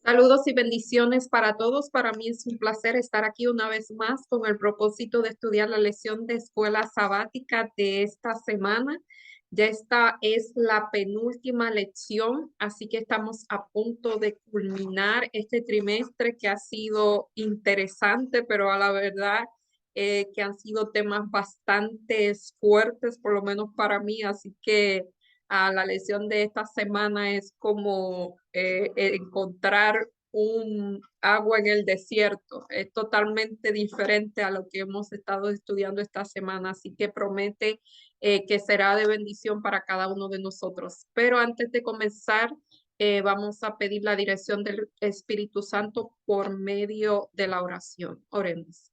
Saludos y bendiciones para todos. Para mí es un placer estar aquí una vez más con el propósito de estudiar la lección de escuela sabática de esta semana. Ya esta es la penúltima lección, así que estamos a punto de culminar este trimestre que ha sido interesante, pero a la verdad que han sido temas bastante fuertes, por lo menos para mí, así que la lección de esta semana es como encontrar un agua en el desierto. Es totalmente diferente a lo que hemos estado estudiando esta semana, así que promete que será de bendición para cada uno de nosotros. Pero antes de comenzar, vamos a pedir la dirección del Espíritu Santo por medio de la oración. Oremos.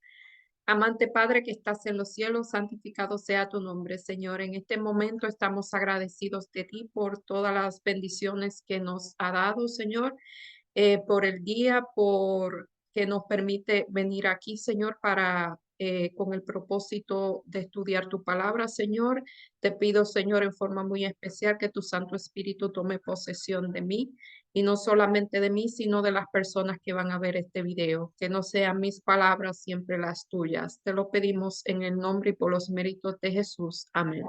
Amante Padre que estás en los cielos, santificado sea tu nombre, Señor. En este momento estamos agradecidos de ti por todas las bendiciones que nos ha dado, Señor, por el día, por que nos permite venir aquí, Señor, para con el propósito de estudiar tu palabra, Señor. Te pido, Señor, en forma muy especial que tu Santo Espíritu tome posesión de mí y no solamente de mí, sino de las personas que van a ver este video. Que no sean mis palabras, siempre las tuyas. Te lo pedimos en el nombre y por los méritos de Jesús. Amén.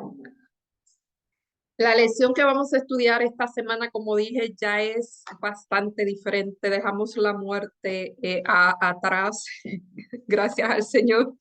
La lección que vamos a estudiar esta semana, como dije, ya es bastante diferente. Dejamos la muerte atrás, gracias al Señor.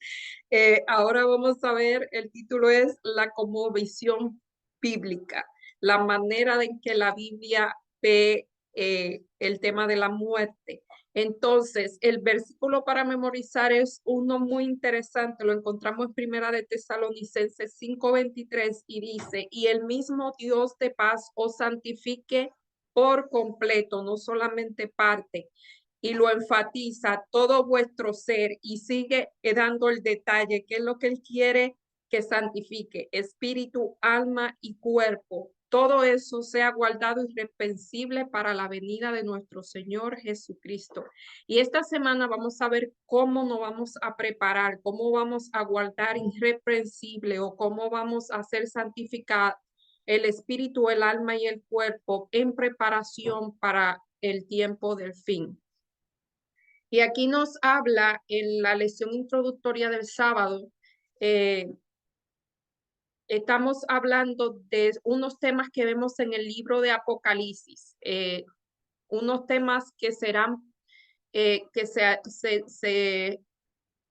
Ahora vamos a ver, el título es La cosmovisión bíblica, la manera en que la Biblia ve el tema de la muerte. Entonces, el versículo para memorizar es uno muy interesante, lo encontramos en Primera de Tesalonicenses 5:23 y dice, y el mismo Dios de paz os santifique por completo, no solamente parte, y lo enfatiza todo vuestro ser y sigue dando el detalle, que es lo que él quiere que santifique, espíritu, alma y cuerpo. Todo eso sea guardado irreprensible para la venida de nuestro Señor Jesucristo. Y esta semana vamos a ver cómo nos vamos a preparar, cómo vamos a guardar irreprensible o cómo vamos a ser santificados el espíritu, el alma y el cuerpo en preparación para el tiempo del fin. Y aquí nos habla en la lección introductoria del sábado, eh, estamos hablando de unos temas que vemos en el libro de Apocalipsis, unos temas que serán, que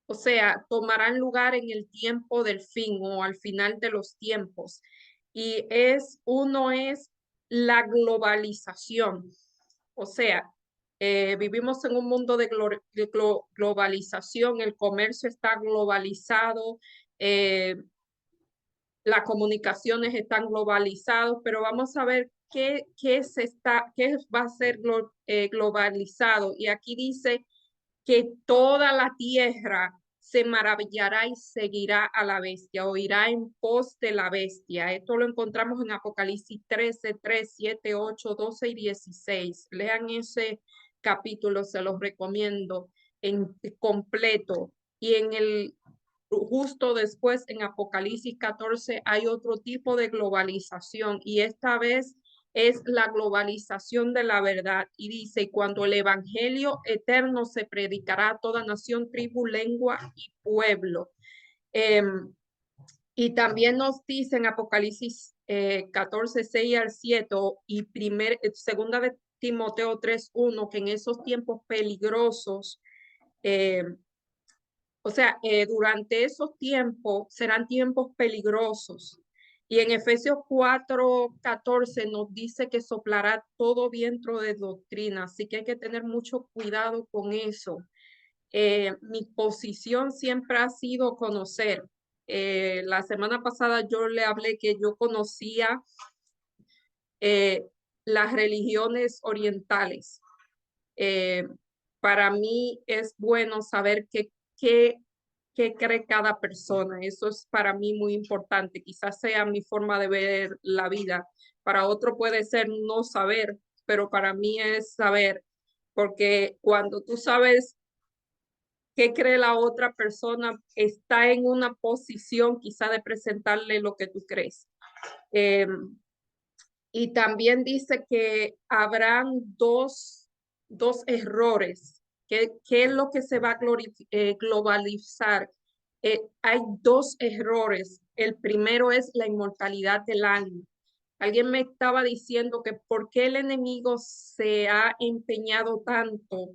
o sea, tomarán lugar en el tiempo del fin o al final de los tiempos. Y uno es la globalización. O sea, vivimos en un mundo de globalización, el comercio está globalizado, las comunicaciones están globalizadas, pero vamos a ver qué va a ser globalizado. Y aquí dice que toda la tierra se maravillará y seguirá a la bestia, o irá en pos de la bestia. Esto lo encontramos en Apocalipsis 13, 3, 7, 8, 12 y 16. Lean ese capítulo, se los recomiendo en completo. Y en el justo después, en Apocalipsis 14, hay otro tipo de globalización, y esta vez es la globalización de la verdad. Y dice, cuando el evangelio eterno se predicará a toda nación, tribu, lengua y pueblo. Eh, y también nos dice en Apocalipsis 14, 6 al 7 y segunda de Timoteo 3, 1, que en esos tiempos peligrosos, eh, o sea, durante esos tiempos serán tiempos peligrosos. Y en Efesios 4:14 nos dice que soplará todo viento de doctrina, así que hay que tener mucho cuidado con eso. Mi posición siempre ha sido conocer. La semana pasada yo le hablé que yo conocía eh, las religiones orientales. Eh, para mí es bueno saber qué cree cada persona. Eso es para mí muy importante. Quizás sea mi forma de ver la vida. Para otro puede ser no saber, pero para mí es saber, porque cuando tú sabes qué cree la otra persona, está en una posición quizá de presentarle lo que tú crees. Y también dice que habrán dos. dos errores. ¿Qué es lo que se va a globalizar? Hay dos errores. El primero es la inmortalidad del alma. Alguien me estaba diciendo que por qué el enemigo se ha empeñado tanto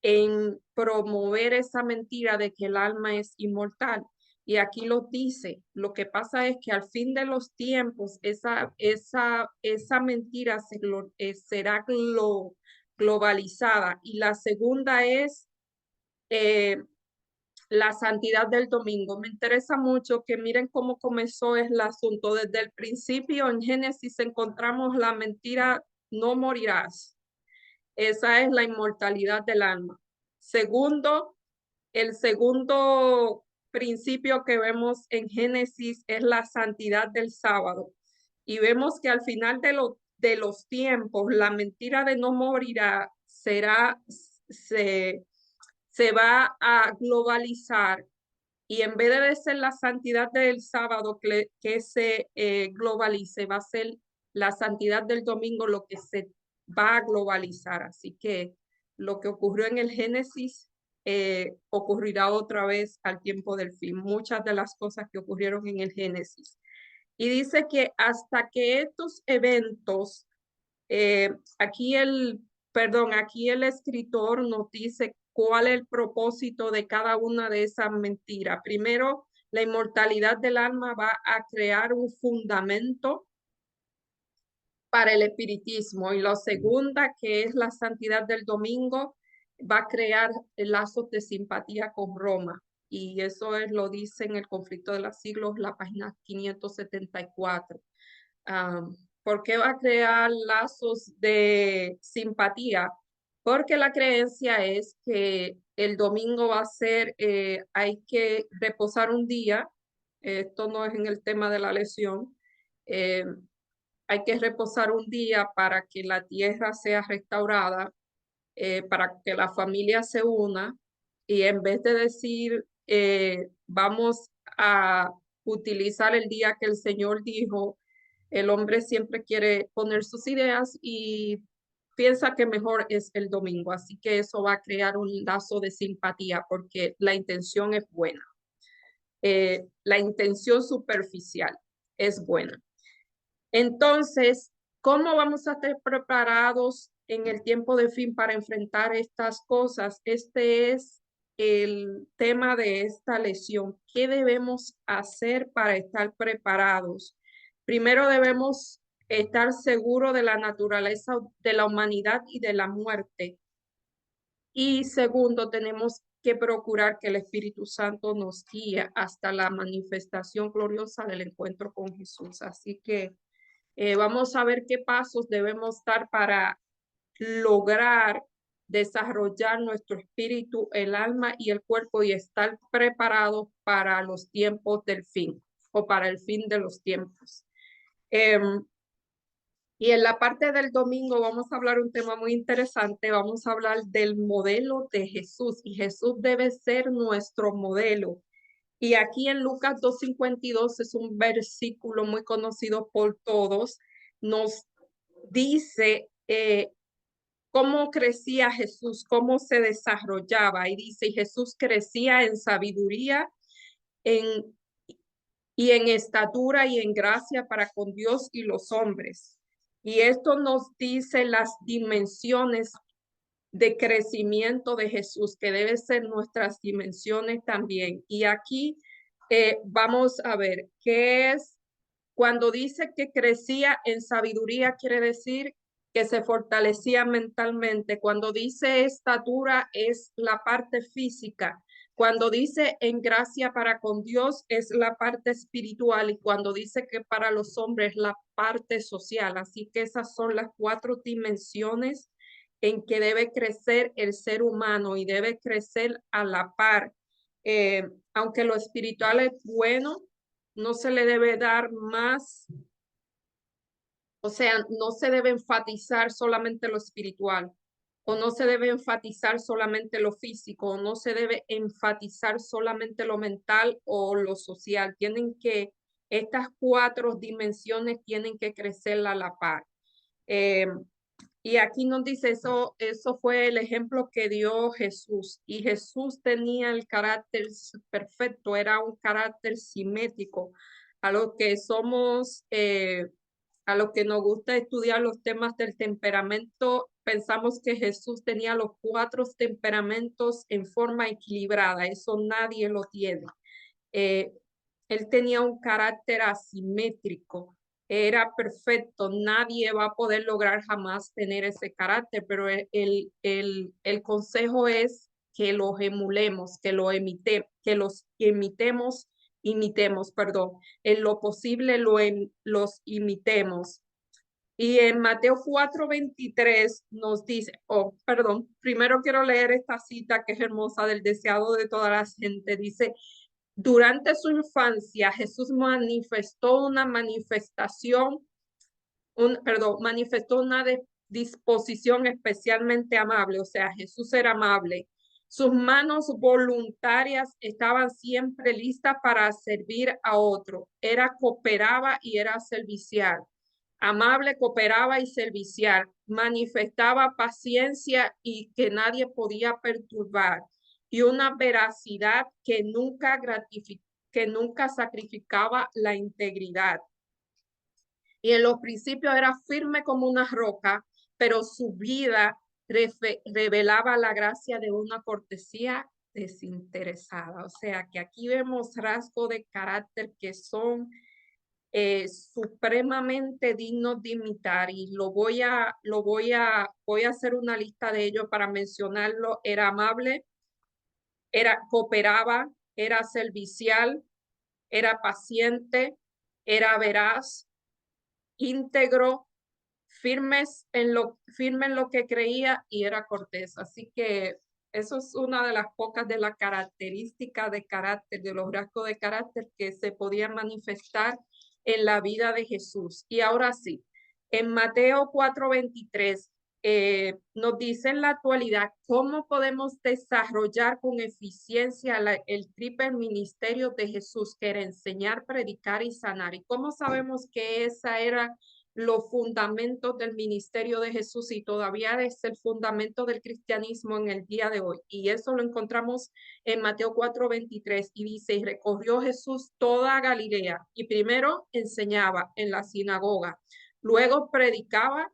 en promover esa mentira de que el alma es inmortal. Y aquí lo dice, lo que pasa es que al fin de los tiempos esa mentira será globalizada. Y la segunda es eh, la santidad del domingo. Me interesa mucho que miren cómo comenzó el asunto. Desde el principio en Génesis encontramos la mentira, no morirás. Esa es la inmortalidad del alma. Segundo, el segundo principio que vemos en Génesis es la santidad del sábado. Y vemos que al final de los tiempos, la mentira de no morirá se va a globalizar y en vez de ser la santidad del sábado que se globalice, va a ser la santidad del domingo lo que se va a globalizar. Así que lo que ocurrió en el Génesis ocurrirá otra vez al tiempo del fin. Muchas de las cosas que ocurrieron en el Génesis. Y dice que hasta que estos eventos, eh, aquí el, aquí el escritor nos dice cuál es el propósito de cada una de esas mentiras. Primero, la inmortalidad del alma va a crear un fundamento para el espiritismo. Y la segunda, que es la santidad del domingo, va a crear lazos de simpatía con Roma. Y eso lo dice en el conflicto de los siglos, la página 574. ¿Por qué va a crear lazos de simpatía? Porque la creencia es que el domingo va a ser, hay que reposar un día, esto no es en el tema de la lesión, eh, hay que reposar un día para que la tierra sea restaurada, para que la familia se una y en vez de decir vamos a utilizar el día que el Señor dijo, el hombre siempre quiere poner sus ideas y piensa que mejor es el domingo. Así que eso va a crear un lazo de simpatía porque la intención es buena. La intención superficial es buena. Entonces, ¿cómo vamos a estar preparados en el tiempo de fin para enfrentar estas cosas? Este es el tema de esta lección. ¿Qué debemos hacer para estar preparados? Primero debemos estar seguros de la naturaleza de la humanidad y de la muerte. Y segundo, tenemos que procurar que el Espíritu Santo nos guíe hasta la manifestación gloriosa del encuentro con Jesús. Así que vamos a ver qué pasos debemos dar para lograr desarrollar nuestro espíritu, el alma y el cuerpo y estar preparados para los tiempos del fin o para el fin de los tiempos. Y en la parte del domingo vamos a hablar un tema muy interesante. Vamos a hablar del modelo de Jesús y Jesús debe ser nuestro modelo. Y aquí en Lucas 2:52 es un versículo muy conocido por todos. Nos dice cómo crecía Jesús, cómo se desarrollaba. Y dice, y Jesús crecía en sabiduría en, y en estatura y en gracia para con Dios y los hombres. Y esto nos dice las dimensiones de crecimiento de Jesús, que deben ser nuestras dimensiones también. Y aquí vamos a ver qué es cuando dice que crecía en sabiduría, quiere decir que se fortalecía mentalmente. Cuando dice estatura es la parte física. Cuando dice en gracia para con Dios es la parte espiritual y cuando dice que para los hombres la parte social. Así que esas son las cuatro dimensiones en que debe crecer el ser humano y debe crecer a la par. Aunque lo espiritual es bueno, no se le debe dar más, o sea, no se debe enfatizar solamente lo espiritual, o no se debe enfatizar solamente lo físico, o no se debe enfatizar solamente lo mental o lo social. Estas cuatro dimensiones tienen que crecer a la par. Y aquí nos dice eso fue el ejemplo que dio Jesús. Y Jesús tenía el carácter perfecto, era un carácter simétrico. A lo que somos, a lo que nos gusta estudiar los temas del temperamento, pensamos que Jesús tenía los 4 temperamentos en forma equilibrada. Eso nadie lo tiene. Eh, Él tenía un carácter asimétrico, era perfecto, nadie va a poder lograr jamás tener ese carácter, pero el consejo es que los emulemos, que los imitemos, perdón, en lo posible los imitemos. Y en Mateo 4:23 nos dice, perdón, primero quiero leer esta cita que es hermosa del deseado de toda la gente. Dice, durante su infancia, Jesús manifestó una manifestó una disposición especialmente amable, o sea, Jesús era amable. Sus manos voluntarias estaban siempre listas para servir a otro. Cooperaba y era servicial. Amable, cooperaba y servicial. Manifestaba paciencia y que nadie podía perturbar. Y una veracidad que nunca sacrificaba la integridad. Y en los principios era firme como una roca, pero su vida revelaba la gracia de una cortesía desinteresada. O sea que aquí vemos rasgos de carácter que son supremamente dignos de imitar y voy a hacer una lista de ellos para mencionarlo. Era amable, cooperaba, era servicial, era paciente, era veraz, íntegro, firme en lo que creía y era cortés. Así que eso es una de las pocas de las características de carácter, de los rasgos de carácter que se podían manifestar en la vida de Jesús. Y ahora sí, en Mateo 4:23 nos dice en la actualidad cómo podemos desarrollar con eficiencia el triple ministerio de Jesús, que era enseñar, predicar y sanar. Y cómo sabemos que esa era los fundamentos del ministerio de Jesús y todavía es el fundamento del cristianismo en el día de hoy. Y eso lo encontramos en Mateo 4:23 y dice, y recorrió Jesús toda Galilea y primero enseñaba en la sinagoga, luego predicaba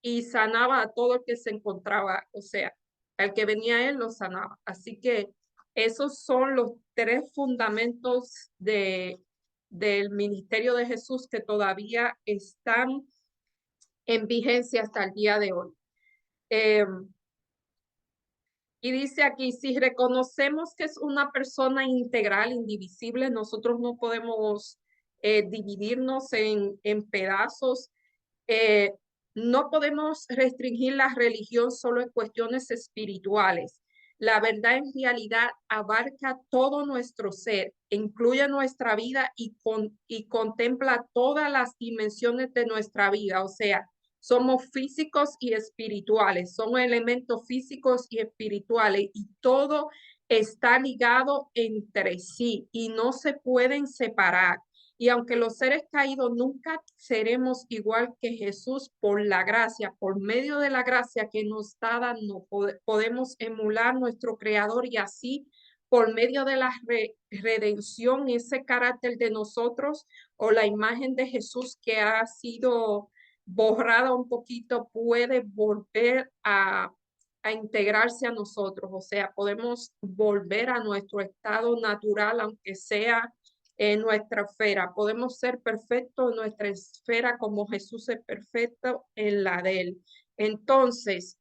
y sanaba a todo el que se encontraba, o sea, al que venía a él lo sanaba. Así que esos son los 3 fundamentos del ministerio de Jesús que todavía están en vigencia hasta el día de hoy. Y dice aquí, si reconocemos que es una persona integral, indivisible, nosotros no podemos dividirnos en pedazos. Eh, no podemos restringir la religión solo en cuestiones espirituales. La verdad en realidad abarca todo nuestro ser, incluye nuestra vida y contempla todas las dimensiones de nuestra vida. O sea, somos físicos y espirituales, somos elementos físicos y espirituales y todo está ligado entre sí y no se pueden separar. Y aunque los seres caídos nunca seremos igual que Jesús por la gracia, por medio de la gracia que nos da, no podemos emular nuestro Creador y así por medio de la redención, ese carácter de nosotros o la imagen de Jesús que ha sido borrada un poquito puede volver a integrarse a nosotros. O sea, podemos volver a nuestro estado natural, aunque sea en nuestra esfera. Podemos ser perfectos en nuestra esfera como Jesús es perfecto en la de él. Entonces,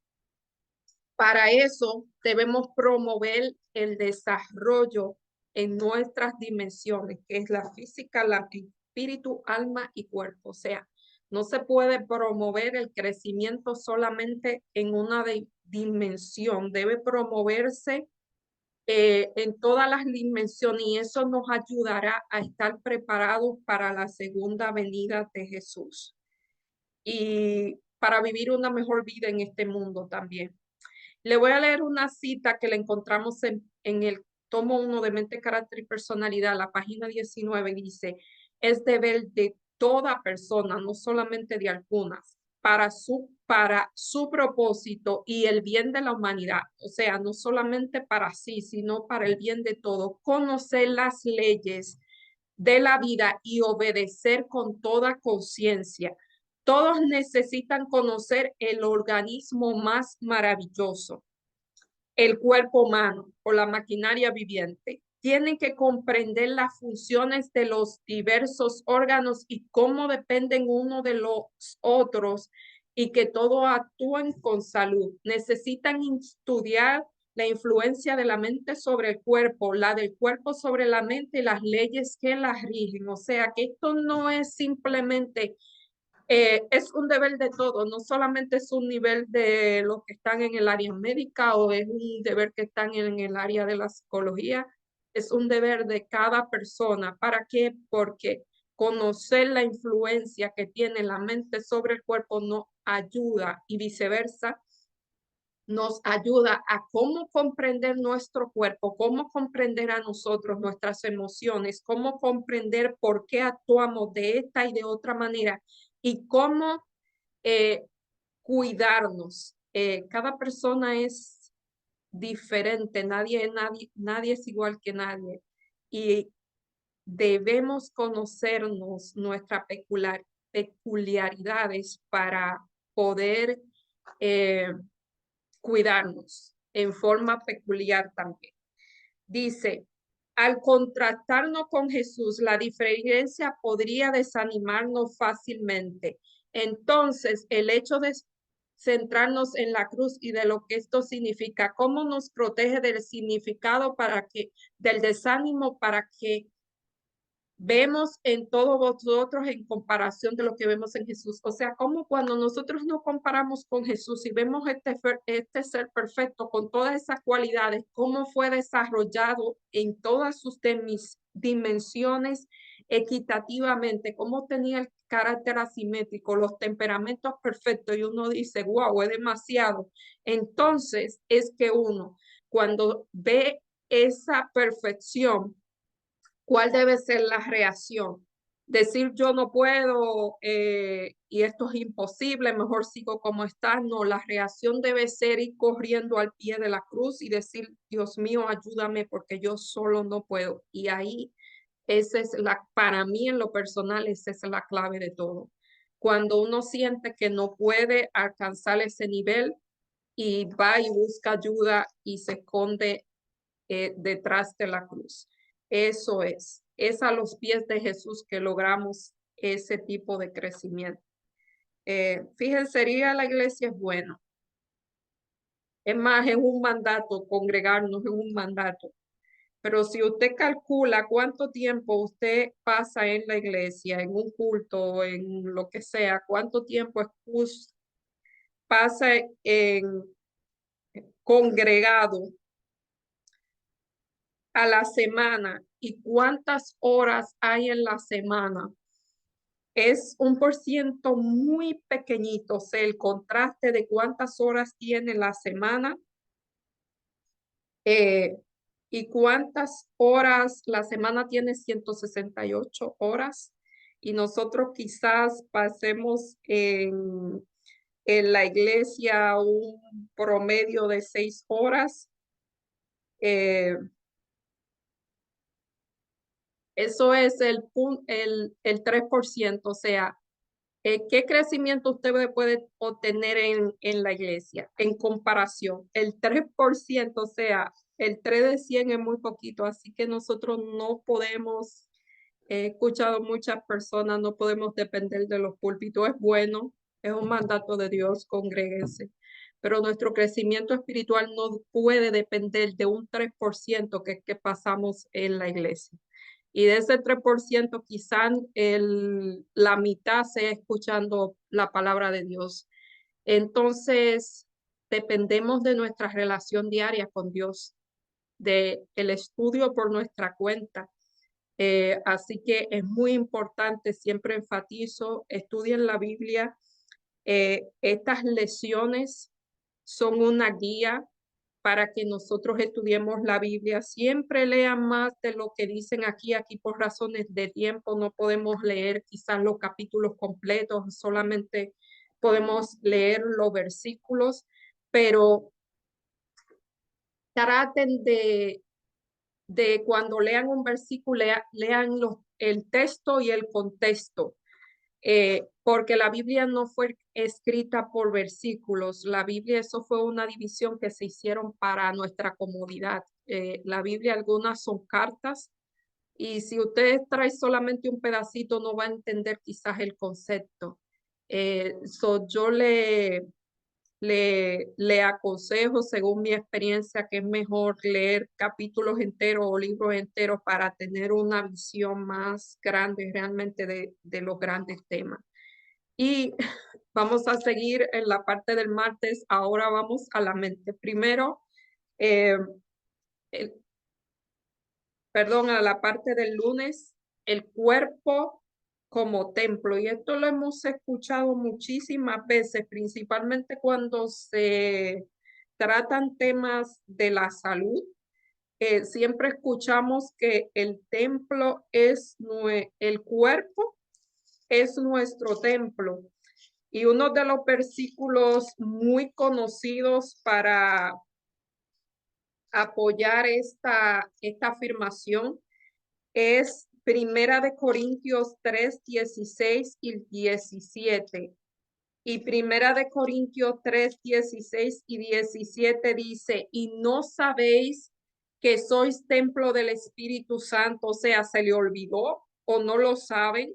para eso debemos promover el desarrollo en nuestras dimensiones, que es la física, la espíritu, alma y cuerpo. O sea, no se puede promover el crecimiento solamente en una dimensión, debe promoverse en todas las dimensiones y eso nos ayudará a estar preparados para la segunda venida de Jesús y para vivir una mejor vida en este mundo también. Le voy a leer una cita que le encontramos en el tomo 1 de Mente, Carácter y Personalidad, la página 19, dice, es deber de toda persona, no solamente de algunas, para su propósito y el bien de la humanidad. O sea, no solamente para sí, sino para el bien de todos. Conocer las leyes de la vida y obedecer con toda conciencia. Todos necesitan conocer el organismo más maravilloso, el cuerpo humano o la maquinaria viviente. Tienen que comprender las funciones de los diversos órganos y cómo dependen uno de los otros y que todos actúen con salud. Necesitan estudiar la influencia de la mente sobre el cuerpo, la del cuerpo sobre la mente y las leyes que las rigen. O sea, que esto no es simplemente es un deber de todos, no solamente es un nivel de los que están en el área médica o es un deber que están en el área de la psicología, es un deber de cada persona. ¿Para qué? Porque conocer la influencia que tiene la mente sobre el cuerpo nos ayuda y viceversa, nos ayuda a cómo comprender nuestro cuerpo, cómo comprender a nosotros nuestras emociones, cómo comprender por qué actuamos de esta y de otra manera y cómo eh, cuidarnos. Cada persona es diferente, nadie es igual que nadie y debemos conocernos nuestras peculiaridades para poder cuidarnos en forma peculiar también. Dice, al contrastarnos con Jesús, la diferencia podría desanimarnos fácilmente. Entonces, el hecho de centrarnos en la cruz y de lo que esto significa, cómo nos protege del significado del desánimo para que vemos en todos vosotros en comparación de lo que vemos en Jesús. O sea, como cuando nosotros nos comparamos con Jesús y vemos este ser perfecto con todas esas cualidades, cómo fue desarrollado en todas sus dimensiones equitativamente, cómo tenía el carácter asimétrico, los temperamentos perfectos y uno dice, wow, es demasiado. Entonces es que uno, cuando ve esa perfección, ¿cuál debe ser la reacción? Decir yo no puedo y esto es imposible, mejor sigo como está. No, la reacción debe ser ir corriendo al pie de la cruz y decir, Dios mío, ayúdame porque yo solo no puedo. Y ahí, para mí en lo personal, esa es la clave de todo. Cuando uno siente que no puede alcanzar ese nivel y va y busca ayuda y se esconde detrás de la cruz. Eso es a los pies de Jesús que logramos ese tipo de crecimiento. Fíjense, ir a la iglesia es bueno. Es más, es un mandato, congregarnos es un mandato. Pero si usted calcula cuánto tiempo usted pasa en la iglesia, en un culto, en lo que sea, cuánto tiempo pasa en congregado a la semana y cuántas horas hay en la semana, es un por ciento muy pequeñito. O sea, el contraste de cuántas horas tiene la semana eh, y cuántas horas la semana tiene 168 horas y nosotros quizás pasemos en la iglesia un promedio de 6 horas. Eh, Eso es el 3%. O sea, ¿qué crecimiento usted puede obtener en la iglesia en comparación? El 3%, o sea, el 3 de 100 es muy poquito, así que nosotros no podemos, he escuchado muchas personas, no podemos depender de los púlpitos. Es bueno, es un mandato de Dios, congréguense, pero nuestro crecimiento espiritual no puede depender de un 3% que pasamos en la iglesia. Y de ese 3%, quizás la mitad sea escuchando la palabra de Dios. Entonces, dependemos de nuestra relación diaria con Dios, de el estudio por nuestra cuenta. Así que es muy importante, siempre enfatizo, estudien la Biblia. Estas lecciones son una guía para que nosotros estudiemos la Biblia. Siempre lean más de lo que dicen aquí. Aquí por razones de tiempo no podemos leer quizás los capítulos completos, solamente podemos leer los versículos, pero traten de cuando lean un versículo, lean el texto y el contexto, porque la Biblia no fue escrita por versículos. La Biblia, eso fue una división que se hicieron para nuestra comodidad. La Biblia, algunas son cartas, y si usted trae solamente un pedacito, no va a entender quizás el concepto. Yo le aconsejo, según mi experiencia, que es mejor leer capítulos enteros o libros enteros para tener una visión más grande realmente de los grandes temas. Y vamos a seguir en la parte del martes. Ahora vamos a la mente. Primero, eh, el- perdón, a la parte del lunes, el cuerpo como templo. Y esto lo hemos escuchado muchísimas veces, principalmente cuando se tratan temas de la salud. Siempre escuchamos que el templo el cuerpo es nuestro templo. Y uno de los versículos muy conocidos para apoyar esta afirmación es Primera de Corintios 3, 16 y 17. Y Primera de Corintios 3, 16 y 17 dice, y no sabéis que sois templo del Espíritu Santo, o sea, se le olvidó o no lo saben,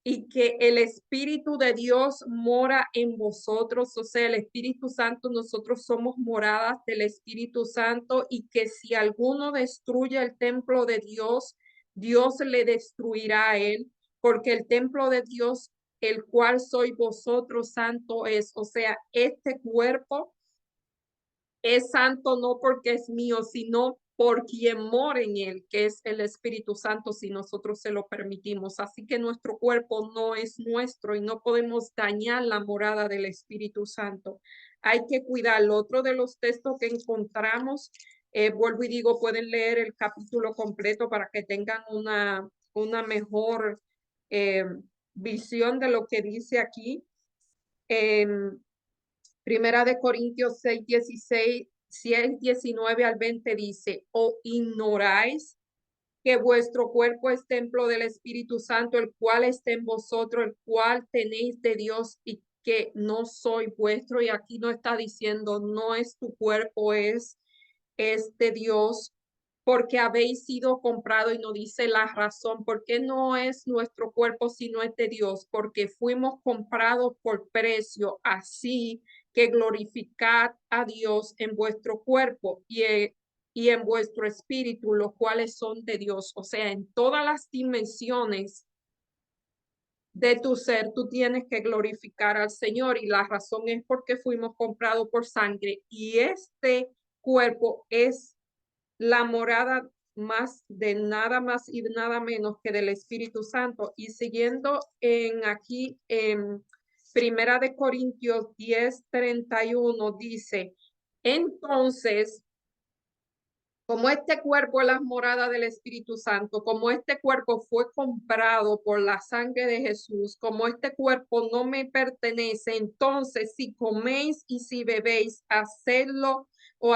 y que el Espíritu de Dios mora en vosotros, o sea, el Espíritu Santo, nosotros somos moradas del Espíritu Santo, y que si alguno destruye el templo de Dios, Dios le destruirá a él, porque el templo de Dios, el cual soy vosotros, santo es, o sea, este cuerpo es santo no porque es mío, sino por quien mora en él, que es el Espíritu Santo, si nosotros se lo permitimos. Así que nuestro cuerpo no es nuestro y no podemos dañar la morada del Espíritu Santo. Hay que cuidarlo. Otro de los textos que encontramos, vuelvo y digo, pueden leer el capítulo completo para que tengan una mejor eh, visión de lo que dice aquí. Primera de Corintios 6, 16, 6, 19 al 20 dice, ¿o ignoráis que vuestro cuerpo es templo del Espíritu Santo, el cual está en vosotros, el cual tenéis de Dios, y que no soy vuestro? Y aquí no está diciendo, no es tu cuerpo, es de Dios, porque habéis sido comprado, y no dice la razón, porque no es nuestro cuerpo, sino es de Dios, porque fuimos comprados por precio, así que glorificad a Dios en vuestro cuerpo y en vuestro espíritu, los cuales son de Dios. O sea, en todas las dimensiones de tu ser, tú tienes que glorificar al Señor, y la razón es porque fuimos comprados por sangre, y este cuerpo es la morada más de nada más y nada menos que del Espíritu Santo. Y siguiendo aquí en Primera de Corintios 10:31 dice, entonces, como este cuerpo es la morada del Espíritu Santo, como este cuerpo fue comprado por la sangre de Jesús, como este cuerpo no me pertenece, entonces si coméis y si bebéis, o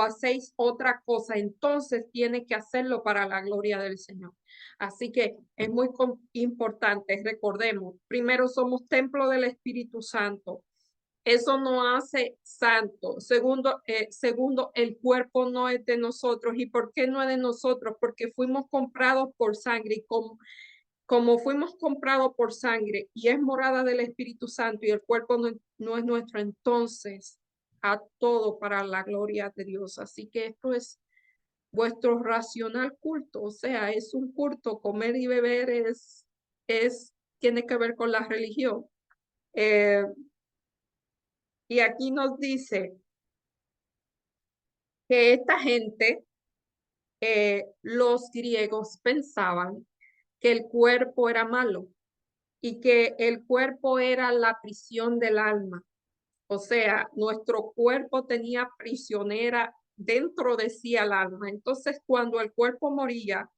hacéis otra cosa, entonces tiene que hacerlo para la gloria del Señor. Así que es muy importante, recordemos, primero somos templo del Espíritu Santo. Eso no hace santo. Segundo, el cuerpo no es de nosotros. ¿Y por qué no es de nosotros? Porque fuimos comprados por sangre, y como fuimos comprados por sangre y es morada del Espíritu Santo, y el cuerpo no es nuestro, entonces a todo para la gloria de Dios. Así que esto es vuestro racional culto, o sea, es un culto. Comer y beber tiene que ver con la religión. Eh, y aquí nos dice que esta gente, los griegos pensaban que el cuerpo era malo y que el cuerpo era la prisión del alma. O sea, nuestro cuerpo tenía prisionera dentro de sí al alma. Entonces, cuando el cuerpo moría,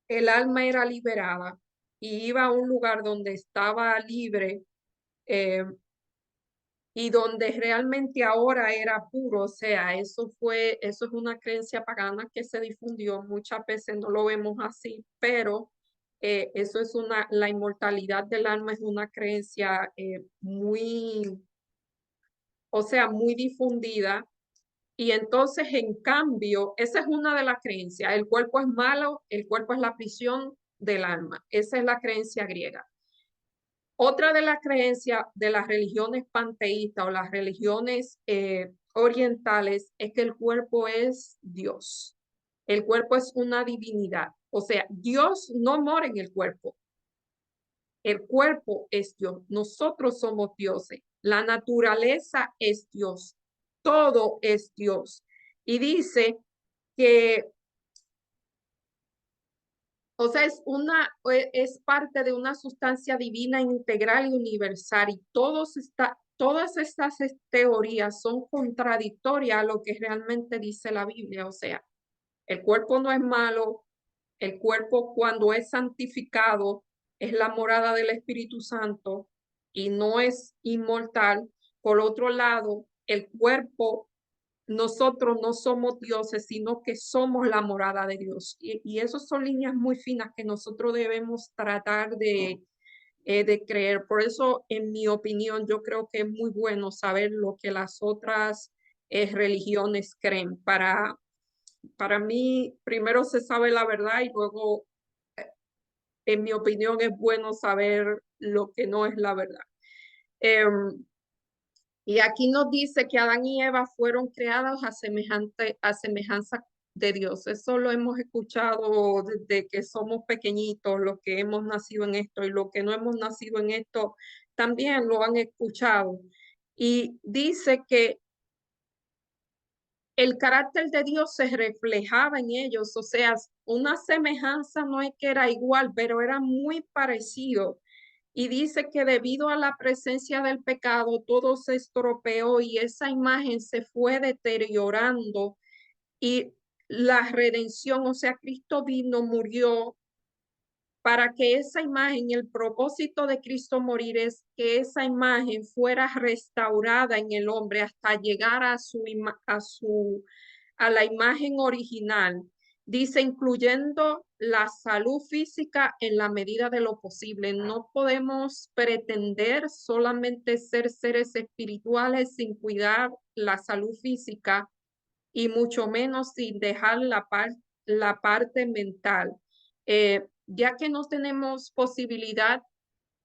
el alma era liberada y iba a un lugar donde estaba libre y donde realmente ahora era puro, o sea, eso es una creencia pagana que se difundió, muchas veces no lo vemos así, pero eso es la inmortalidad del alma es una creencia muy, o sea, muy difundida. Y entonces, en cambio, esa es una de las creencias, el cuerpo es malo, el cuerpo es la prisión del alma, esa es la creencia griega. Otra de las creencias de las religiones panteístas o las religiones orientales es que el cuerpo es Dios. El cuerpo es una divinidad. O sea, Dios no mora en el cuerpo. El cuerpo es Dios. Nosotros somos dioses. La naturaleza es Dios. Todo es Dios. Y dice que o sea, es parte de una sustancia divina integral y universal y todas estas teorías son contradictorias a lo que realmente dice la Biblia. O sea, el cuerpo no es malo, el cuerpo cuando es santificado es la morada del Espíritu Santo y no es inmortal. Por otro lado, el cuerpo nosotros no somos dioses, sino que somos la morada de Dios. Y esas son líneas muy finas que nosotros debemos tratar de creer. Por eso, en mi opinión, yo creo que es muy bueno saber lo que las otras religiones creen. Para mí, primero se sabe la verdad y luego, en mi opinión, es bueno saber lo que no es la verdad. Y aquí nos dice que Adán y Eva fueron creados a semejanza de Dios. Eso lo hemos escuchado desde que somos pequeñitos, los que hemos nacido en esto y los que no hemos nacido en esto también lo han escuchado. Y dice que el carácter de Dios se reflejaba en ellos, o sea, una semejanza no es que era igual, pero era muy parecido. Y dice que debido a la presencia del pecado, todo se estropeó y esa imagen se fue deteriorando y la redención, o sea, Cristo vino, murió para que esa imagen, el propósito de Cristo morir es que esa imagen fuera restaurada en el hombre hasta llegar a la imagen original. Dice, incluyendo la salud física en la medida de lo posible. No podemos pretender solamente ser seres espirituales sin cuidar la salud física y mucho menos sin dejar la parte mental. Ya que no tenemos posibilidad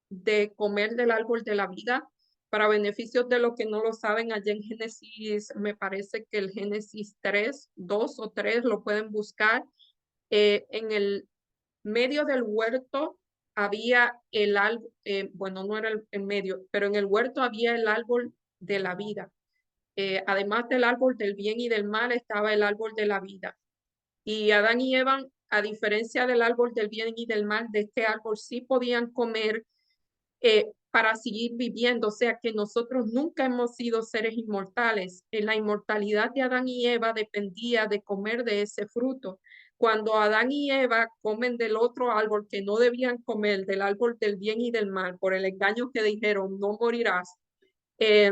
de comer del árbol de la vida, para beneficios de los que no lo saben, allá en Génesis, me parece que el Génesis 3, 2 o 3 lo pueden buscar. En el medio del huerto había el árbol, bueno, no era el medio, pero en el huerto había el árbol de la vida. Además del árbol del bien y del mal, estaba el árbol de la vida. Y Adán y Eva, a diferencia del árbol del bien y del mal, de este árbol sí podían comer para seguir viviendo. O sea que nosotros nunca hemos sido seres inmortales. La inmortalidad de Adán y Eva dependía de comer de ese fruto. Cuando Adán y Eva comen del otro árbol que no debían comer, del árbol del bien y del mal, por el engaño que dijeron, no morirás, eh,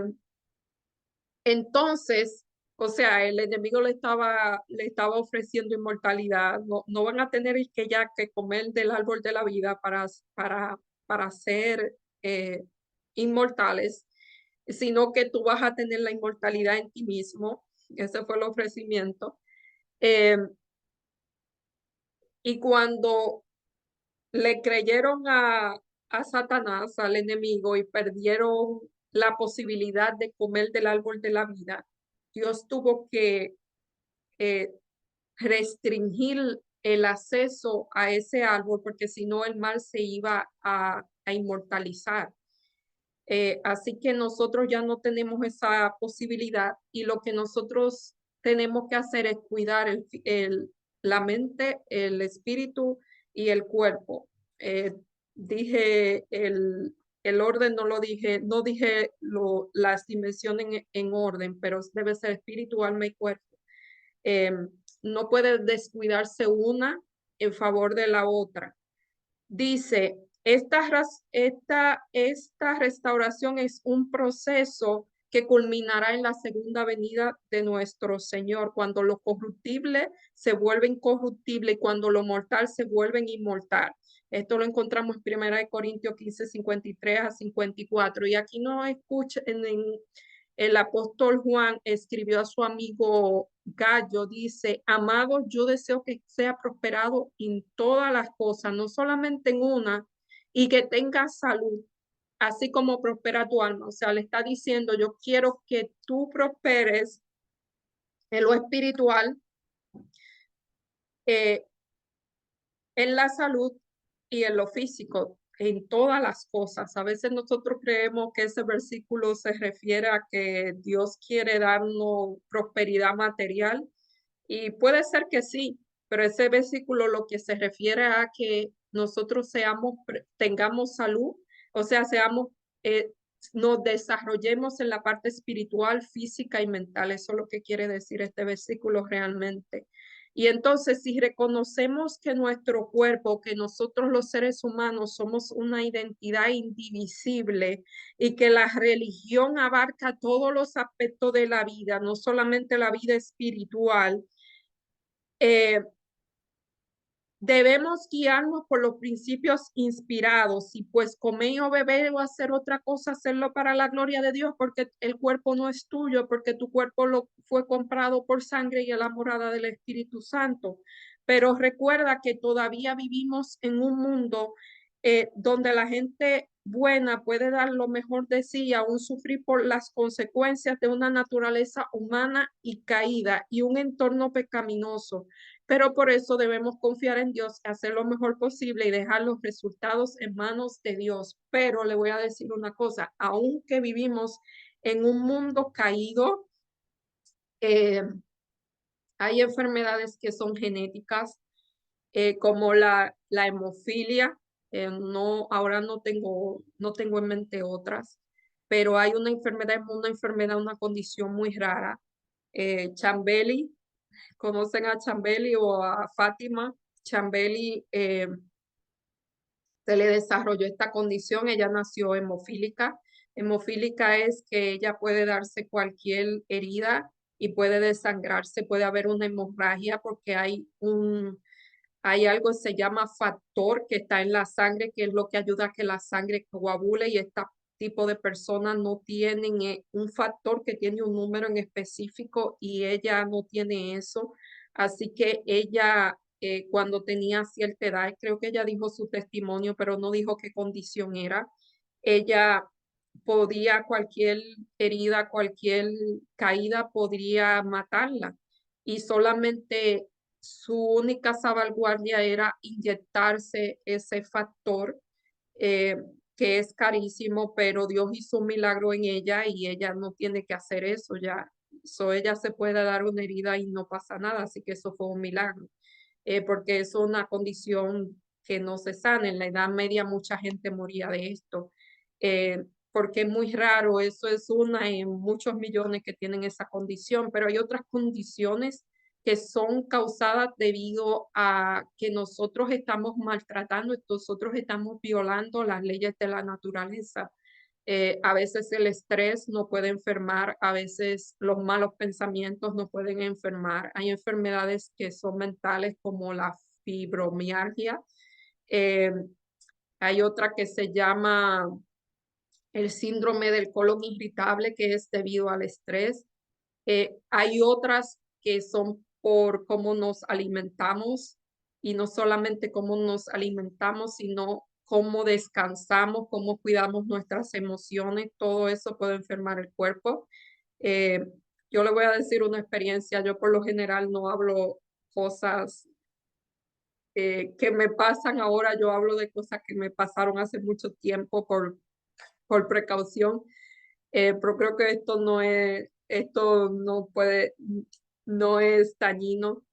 entonces, o sea, el enemigo le estaba ofreciendo inmortalidad. No, no van a tener que ya que comer del árbol de la vida para ser inmortales, sino que tú vas a tener la inmortalidad en ti mismo. Ese fue el ofrecimiento. Eh, y cuando le creyeron a Satanás, al enemigo, y perdieron la posibilidad de comer del árbol de la vida, Dios tuvo que eh, restringir el acceso a ese árbol porque si no el mal se iba a inmortalizar. Así que nosotros ya no tenemos esa posibilidad y lo que nosotros tenemos que hacer es cuidar la mente, el espíritu y el cuerpo. Dije el orden, no lo dije, no dije las dimensiones en orden, pero debe ser espíritu, alma y cuerpo. No puede descuidarse una en favor de la otra. Dice, Esta restauración es un proceso que culminará en la segunda venida de nuestro Señor, cuando lo corruptible se vuelve incorruptible y cuando lo mortal se vuelve inmortal. Esto lo encontramos en 1 Corintios 15, 53 a 54. Y aquí no escuchen, el apóstol Juan escribió a su amigo Gallo, dice: amado, yo deseo que sea prosperado en todas las cosas, no solamente en una, y que tenga salud, así como prospera tu alma. O sea, le está diciendo: yo quiero que tú prosperes en lo espiritual, eh, en la salud y en lo físico, en todas las cosas. A veces nosotros creemos que ese versículo se refiere a que Dios quiere darnos prosperidad material, y puede ser que sí, pero ese versículo lo que se refiere a que nosotros tengamos salud, o sea, eh, nos desarrollemos en la parte espiritual, física y mental. Eso es lo que quiere decir este versículo realmente. Y entonces, si reconocemos que nuestro cuerpo, que nosotros los seres humanos somos una identidad indivisible y que la religión abarca todos los aspectos de la vida, no solamente la vida espiritual, eh, debemos guiarnos por los principios inspirados, y pues comer o beber o hacer otra cosa, hacerlo para la gloria de Dios, porque el cuerpo no es tuyo, porque tu cuerpo fue comprado por sangre y es la morada del Espíritu Santo. Pero recuerda que todavía vivimos en un mundo donde la gente buena puede dar lo mejor de sí y aún sufrir por las consecuencias de una naturaleza humana y caída y un entorno pecaminoso. Pero por eso debemos confiar en Dios, hacer lo mejor posible y dejar los resultados en manos de Dios. Pero le voy a decir una cosa: aunque vivimos en un mundo caído, eh, hay enfermedades que son genéticas, como la hemofilia. No, ahora no tengo en mente otras, pero hay una condición muy rara. Chambeli, ¿conocen a Chambeli o a Fátima? Chambeli, se le desarrolló esta condición. Ella nació hemofílica. Hemofílica es que ella puede darse cualquier herida y puede desangrarse, puede haber una hemorragia porque hay algo que se llama factor que está en la sangre, que es lo que ayuda a que la sangre coagule, y este tipo de personas no tienen un factor que tiene un número en específico y ella no tiene eso. Así que ella, cuando tenía cierta edad, creo que ella dijo su testimonio, pero no dijo qué condición era. Ella podía, cualquier herida, cualquier caída podría matarla, y solamente su única salvaguardia era inyectarse ese factor, eh, que es carísimo, pero Dios hizo un milagro en ella y ella no tiene que hacer eso ya. Ella se puede dar una herida y no pasa nada, así que eso fue un milagro, porque es una condición que no se sana. En la Edad Media mucha gente moría de esto, porque es muy raro. Eso es una en muchos millones que tienen esa condición, pero hay otras condiciones que son causadas debido a que nosotros estamos maltratando, nosotros estamos violando las leyes de la naturaleza. A veces el estrés no puede enfermar, a veces los malos pensamientos no pueden enfermar. Hay enfermedades que son mentales, como la fibromialgia. Eh, Hay otra que se llama el síndrome del colon irritable, que es debido al estrés. Hay otras que son por cómo nos alimentamos, y no solamente cómo nos alimentamos, sino cómo descansamos, cómo cuidamos nuestras emociones. Todo eso puede enfermar el cuerpo. Eh, yo le voy a decir una experiencia. Yo por lo general no hablo cosas que me pasan ahora. Yo hablo de cosas que me pasaron hace mucho tiempo por precaución. Pero creo que esto no puede, no es dañino.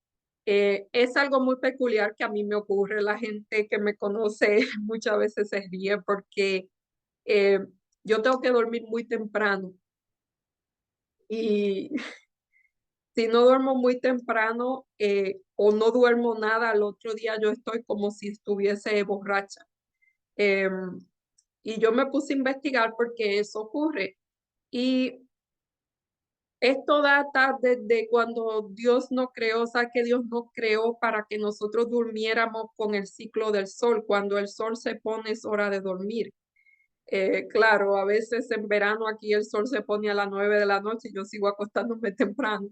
Es algo muy peculiar que a mí me ocurre. La gente que me conoce muchas veces se ríe porque eh, yo tengo que dormir muy temprano, y si no duermo muy temprano, o no duermo nada, al otro día yo estoy como si estuviese borracha. Y yo me puse a investigar por qué eso ocurre. Y esto data desde cuando Dios nos creó, o sea, que Dios nos creó para que nosotros durmiéramos con el ciclo del sol. Cuando el sol se pone es hora de dormir. Claro, a veces en verano aquí el sol se pone a las 9 de la noche y yo sigo acostándome temprano.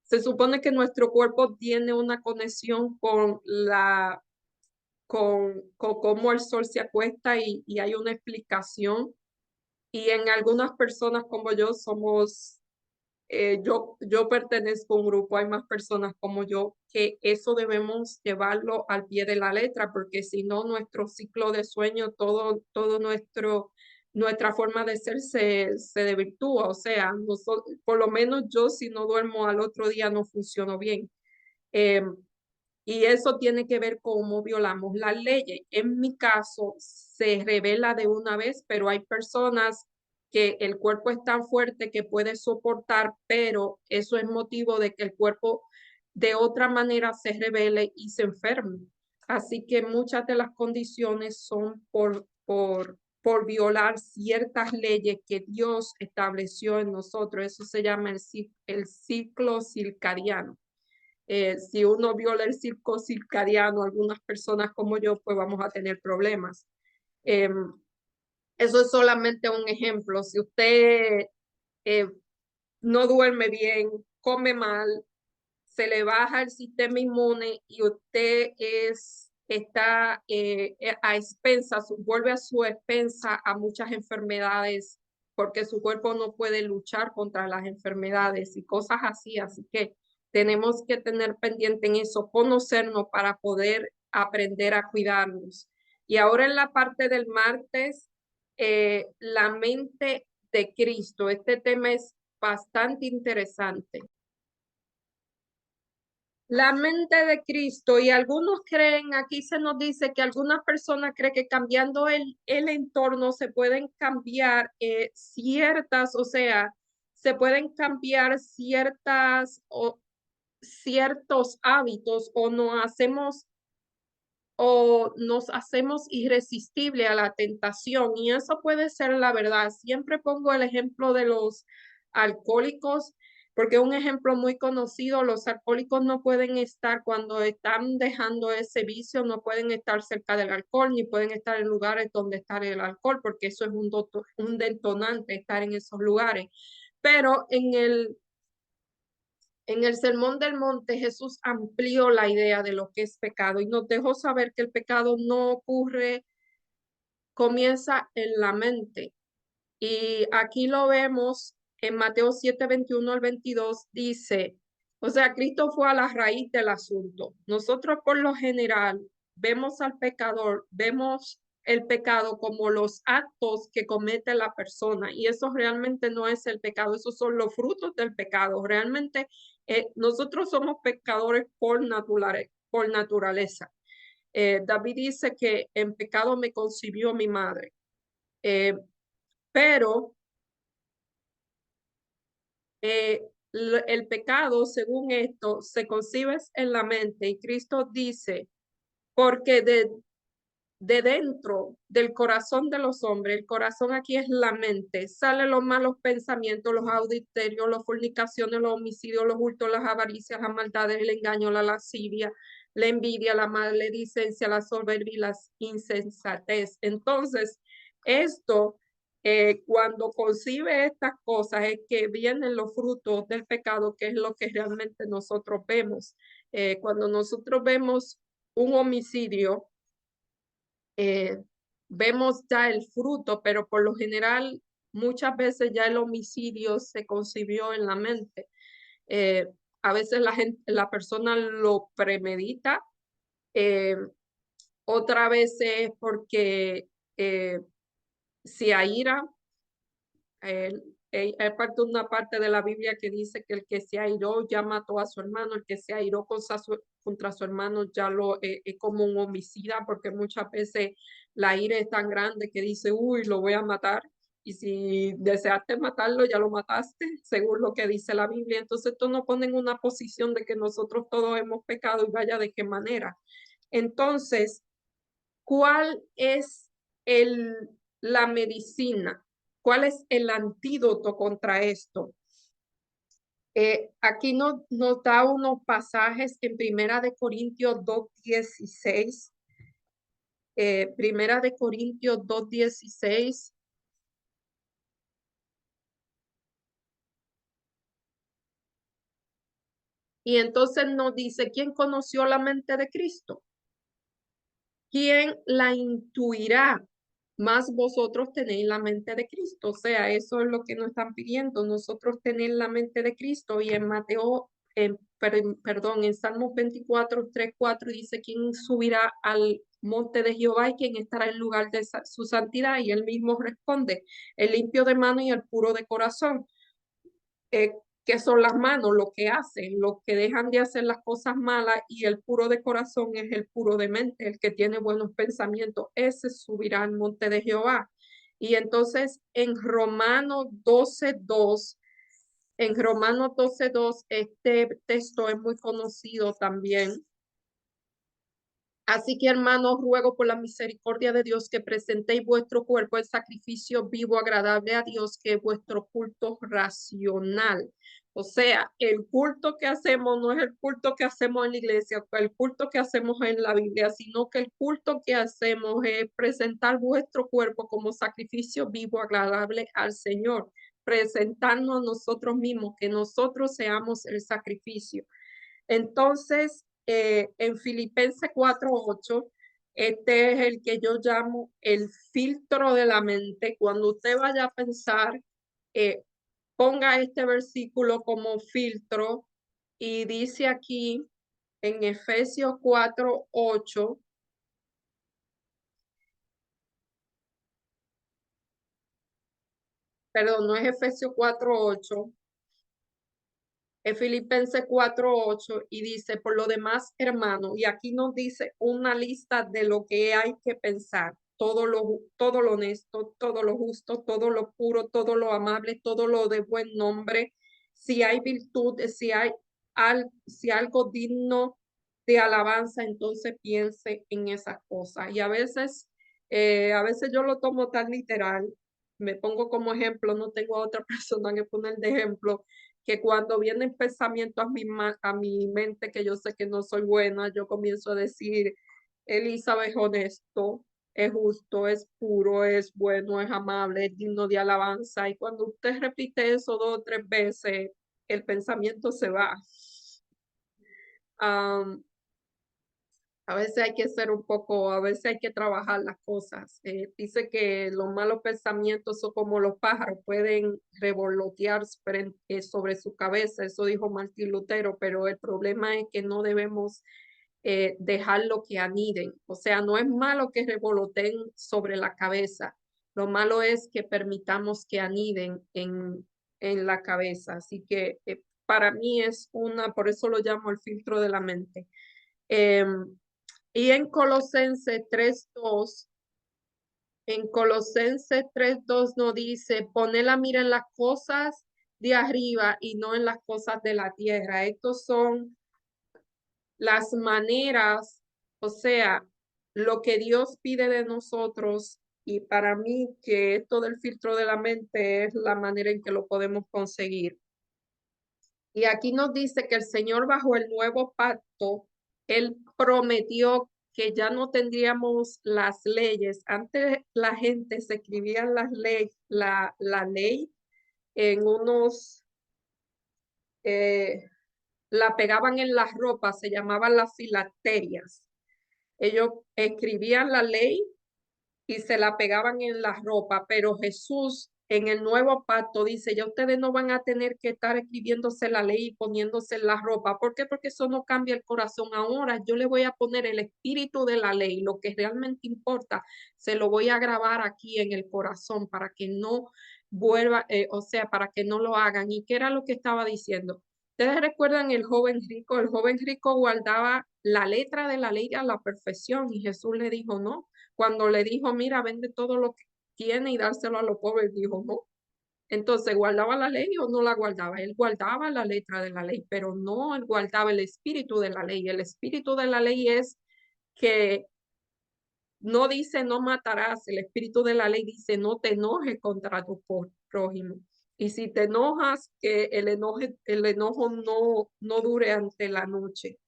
Se supone que nuestro cuerpo tiene una conexión con cómo el sol se acuesta y hay una explicación. Y en algunas personas como yo yo pertenezco a un grupo, hay más personas como yo, que eso debemos llevarlo al pie de la letra, porque si no, nuestro ciclo de sueño, todo nuestra forma de ser se desvirtúa. O sea, por lo menos yo si no duermo al otro día no funciono bien. Eh, y eso tiene que ver con cómo violamos las leyes. En mi caso, se revela de una vez, pero hay personas que el cuerpo es tan fuerte que puede soportar, pero eso es motivo de que el cuerpo de otra manera se revele y se enferme. Así que muchas de las condiciones son por violar ciertas leyes que Dios estableció en nosotros. Eso se llama el ciclo circadiano. Si uno viola el ciclo circadiano, algunas personas como yo, pues vamos a tener problemas. Eh, Eso es solamente un ejemplo. Si usted eh, no duerme bien, come mal, se le baja el sistema inmune y usted está a expensas, vuelve a su expensa a muchas enfermedades porque su cuerpo no puede luchar contra las enfermedades y cosas así. Así que tenemos que tener pendiente en eso, conocernos para poder aprender a cuidarnos. Y ahora en la parte del martes, la mente de Cristo. Este tema es bastante interesante. La mente de Cristo, y algunos creen, aquí se nos dice que algunas personas creen que cambiando el entorno se pueden cambiar ciertas, o sea, se pueden cambiar ciertos hábitos o nos hacemos irresistible a la tentación. Y eso puede ser la verdad. Siempre pongo el ejemplo de los alcohólicos, porque es un ejemplo muy conocido. Los alcohólicos no pueden estar cuando están dejando ese vicio, no pueden estar cerca del alcohol, ni pueden estar en lugares donde está el alcohol, porque eso es un detonante estar en esos lugares. Pero en el Sermón del Monte, Jesús amplió la idea de lo que es pecado y nos dejó saber que el pecado no ocurre, comienza en la mente. Y aquí lo vemos en Mateo 7, 21 al 22, dice, o sea, Cristo fue a la raíz del asunto. Nosotros por lo general vemos al pecador, vemos el pecado como los actos que comete la persona y eso realmente no es el pecado, esos son los frutos del pecado. Realmente nosotros somos pecadores por naturaleza. David dice que en pecado me concibió mi madre. Eh, pero eh, el pecado, según esto, se concibe en la mente y Cristo dice, porque de dentro del corazón de los hombres, el corazón aquí es la mente, salen los malos pensamientos, los adulterios, las fornicaciones, los homicidios, los hurtos, las avaricias, las maldades, el engaño, la lascivia, la envidia, la maledicencia, la soberbia y la insensatez. Entonces, esto, cuando concibe estas cosas, es que vienen los frutos del pecado, que es lo que realmente nosotros vemos. Cuando nosotros vemos un homicidio, vemos ya el fruto, pero por lo general muchas veces ya el homicidio se concibió en la mente. Eh, a veces la persona lo premedita, eh, otra vez es porque se aira. Eh, Hay una parte de la Biblia que dice que el que se airó ya mató a su hermano, el que se airó contra su hermano ya es como un homicida, porque muchas veces la ira es tan grande que dice, uy, lo voy a matar. Y si deseaste matarlo, ya lo mataste, según lo que dice la Biblia. Entonces, esto nos pone en una posición de que nosotros todos hemos pecado y vaya de qué manera. Entonces, ¿cuál es la medicina? ¿Cuál es el antídoto contra esto? Aquí nos da unos pasajes en Primera de Corintios 2:16. Primera de Corintios 2:16. Y entonces nos dice, ¿quién conoció la mente de Cristo? ¿Quién la intuirá? Más vosotros tenéis la mente de Cristo. O sea, eso es lo que nos están pidiendo. Nosotros tener la mente de Cristo. Y en Mateo, perdón, en Salmos 24:3-4 dice, ¿quién subirá al monte de Jehová y quién estará en lugar de su santidad? Y él mismo responde, el limpio de mano y el puro de corazón. eh, que son las manos, lo que hacen, lo que dejan de hacer las cosas malas, y el puro de corazón es el puro de mente, el que tiene buenos pensamientos, ese subirá al monte de Jehová. Y entonces en Romanos 12:2, este texto es muy conocido también. Así que, hermanos, ruego por la misericordia de Dios que presentéis vuestro cuerpo en sacrificio vivo, agradable a Dios, que es vuestro culto racional. O sea, el culto que hacemos no es el culto que hacemos en la iglesia, el culto que hacemos en la Biblia, sino que el culto que hacemos es presentar vuestro cuerpo como sacrificio vivo, agradable al Señor. Presentarnos a nosotros mismos, que nosotros seamos el sacrificio. Entonces, en Filipenses 4:8, este es el que yo llamo el filtro de la mente. Cuando usted vaya a pensar, eh, ponga este versículo como filtro y dice aquí en Efesios 4:8, perdón, no es Efesios 4:8, en Filipenses 4:8 y dice, por lo demás, hermano, y aquí nos dice una lista de lo que hay que pensar, todo lo honesto, todo lo justo, todo lo puro, todo lo amable, todo lo de buen nombre, si hay virtud, si algo digno de alabanza, entonces piense en esas cosas. Y a veces yo lo tomo tan literal, me pongo como ejemplo, no tengo a otra persona que poner de ejemplo, que cuando vienen pensamientos a mi mente que yo sé que no soy buena, yo comienzo a decir, Elizabeth es honesto, es justo, es puro, es bueno, es amable, es digno de alabanza. Y cuando usted repite eso 2 o 3 veces, el pensamiento se va. Um, a veces hay que ser a veces hay que trabajar las cosas. Dice que los malos pensamientos son como los pájaros, pueden revolotear sobre su cabeza. Eso dijo Martín Lutero, pero el problema es que no debemos dejarlo que aniden. O sea, no es malo que revoloteen sobre la cabeza. Lo malo es que permitamos que aniden en la cabeza. Así que para mí por eso lo llamo el filtro de la mente. Y en Colosenses 3:2 nos dice, poner la mira en las cosas de arriba y no en las cosas de la tierra. Estos son las maneras, o sea, lo que Dios pide de nosotros. Y para mí que esto del filtro de la mente es la manera en que lo podemos conseguir. Y aquí nos dice que el Señor bajo el nuevo pacto, Él prometió que ya no tendríamos las leyes. Antes la gente se escribía la ley en la pegaban en las ropas, se llamaban las filacterias. Ellos escribían la ley y se la pegaban en la ropa, pero Jesús en el nuevo pacto dice, ya ustedes no van a tener que estar escribiéndose la ley y poniéndose en la ropa. ¿Por qué? Porque eso no cambia el corazón. Ahora yo le voy a poner el espíritu de la ley, lo que realmente importa, se lo voy a grabar aquí en el corazón para que no vuelva, o sea, para que no lo hagan. ¿Y qué era lo que estaba diciendo? ¿Ustedes recuerdan el joven rico? El joven rico guardaba la letra de la ley a la perfección y Jesús le dijo, no. Cuando le dijo, mira, vende todo lo que tiene y dárselo a los pobres, dijo, no. Entonces, ¿guardaba la ley o no la guardaba? Él guardaba la letra de la ley, pero no él guardaba el espíritu de la ley. El espíritu de la ley es que No dice no matarás, el espíritu de la ley dice no te enojes contra tu prójimo. Y si te enojas, que el enojo no dure ante la noche.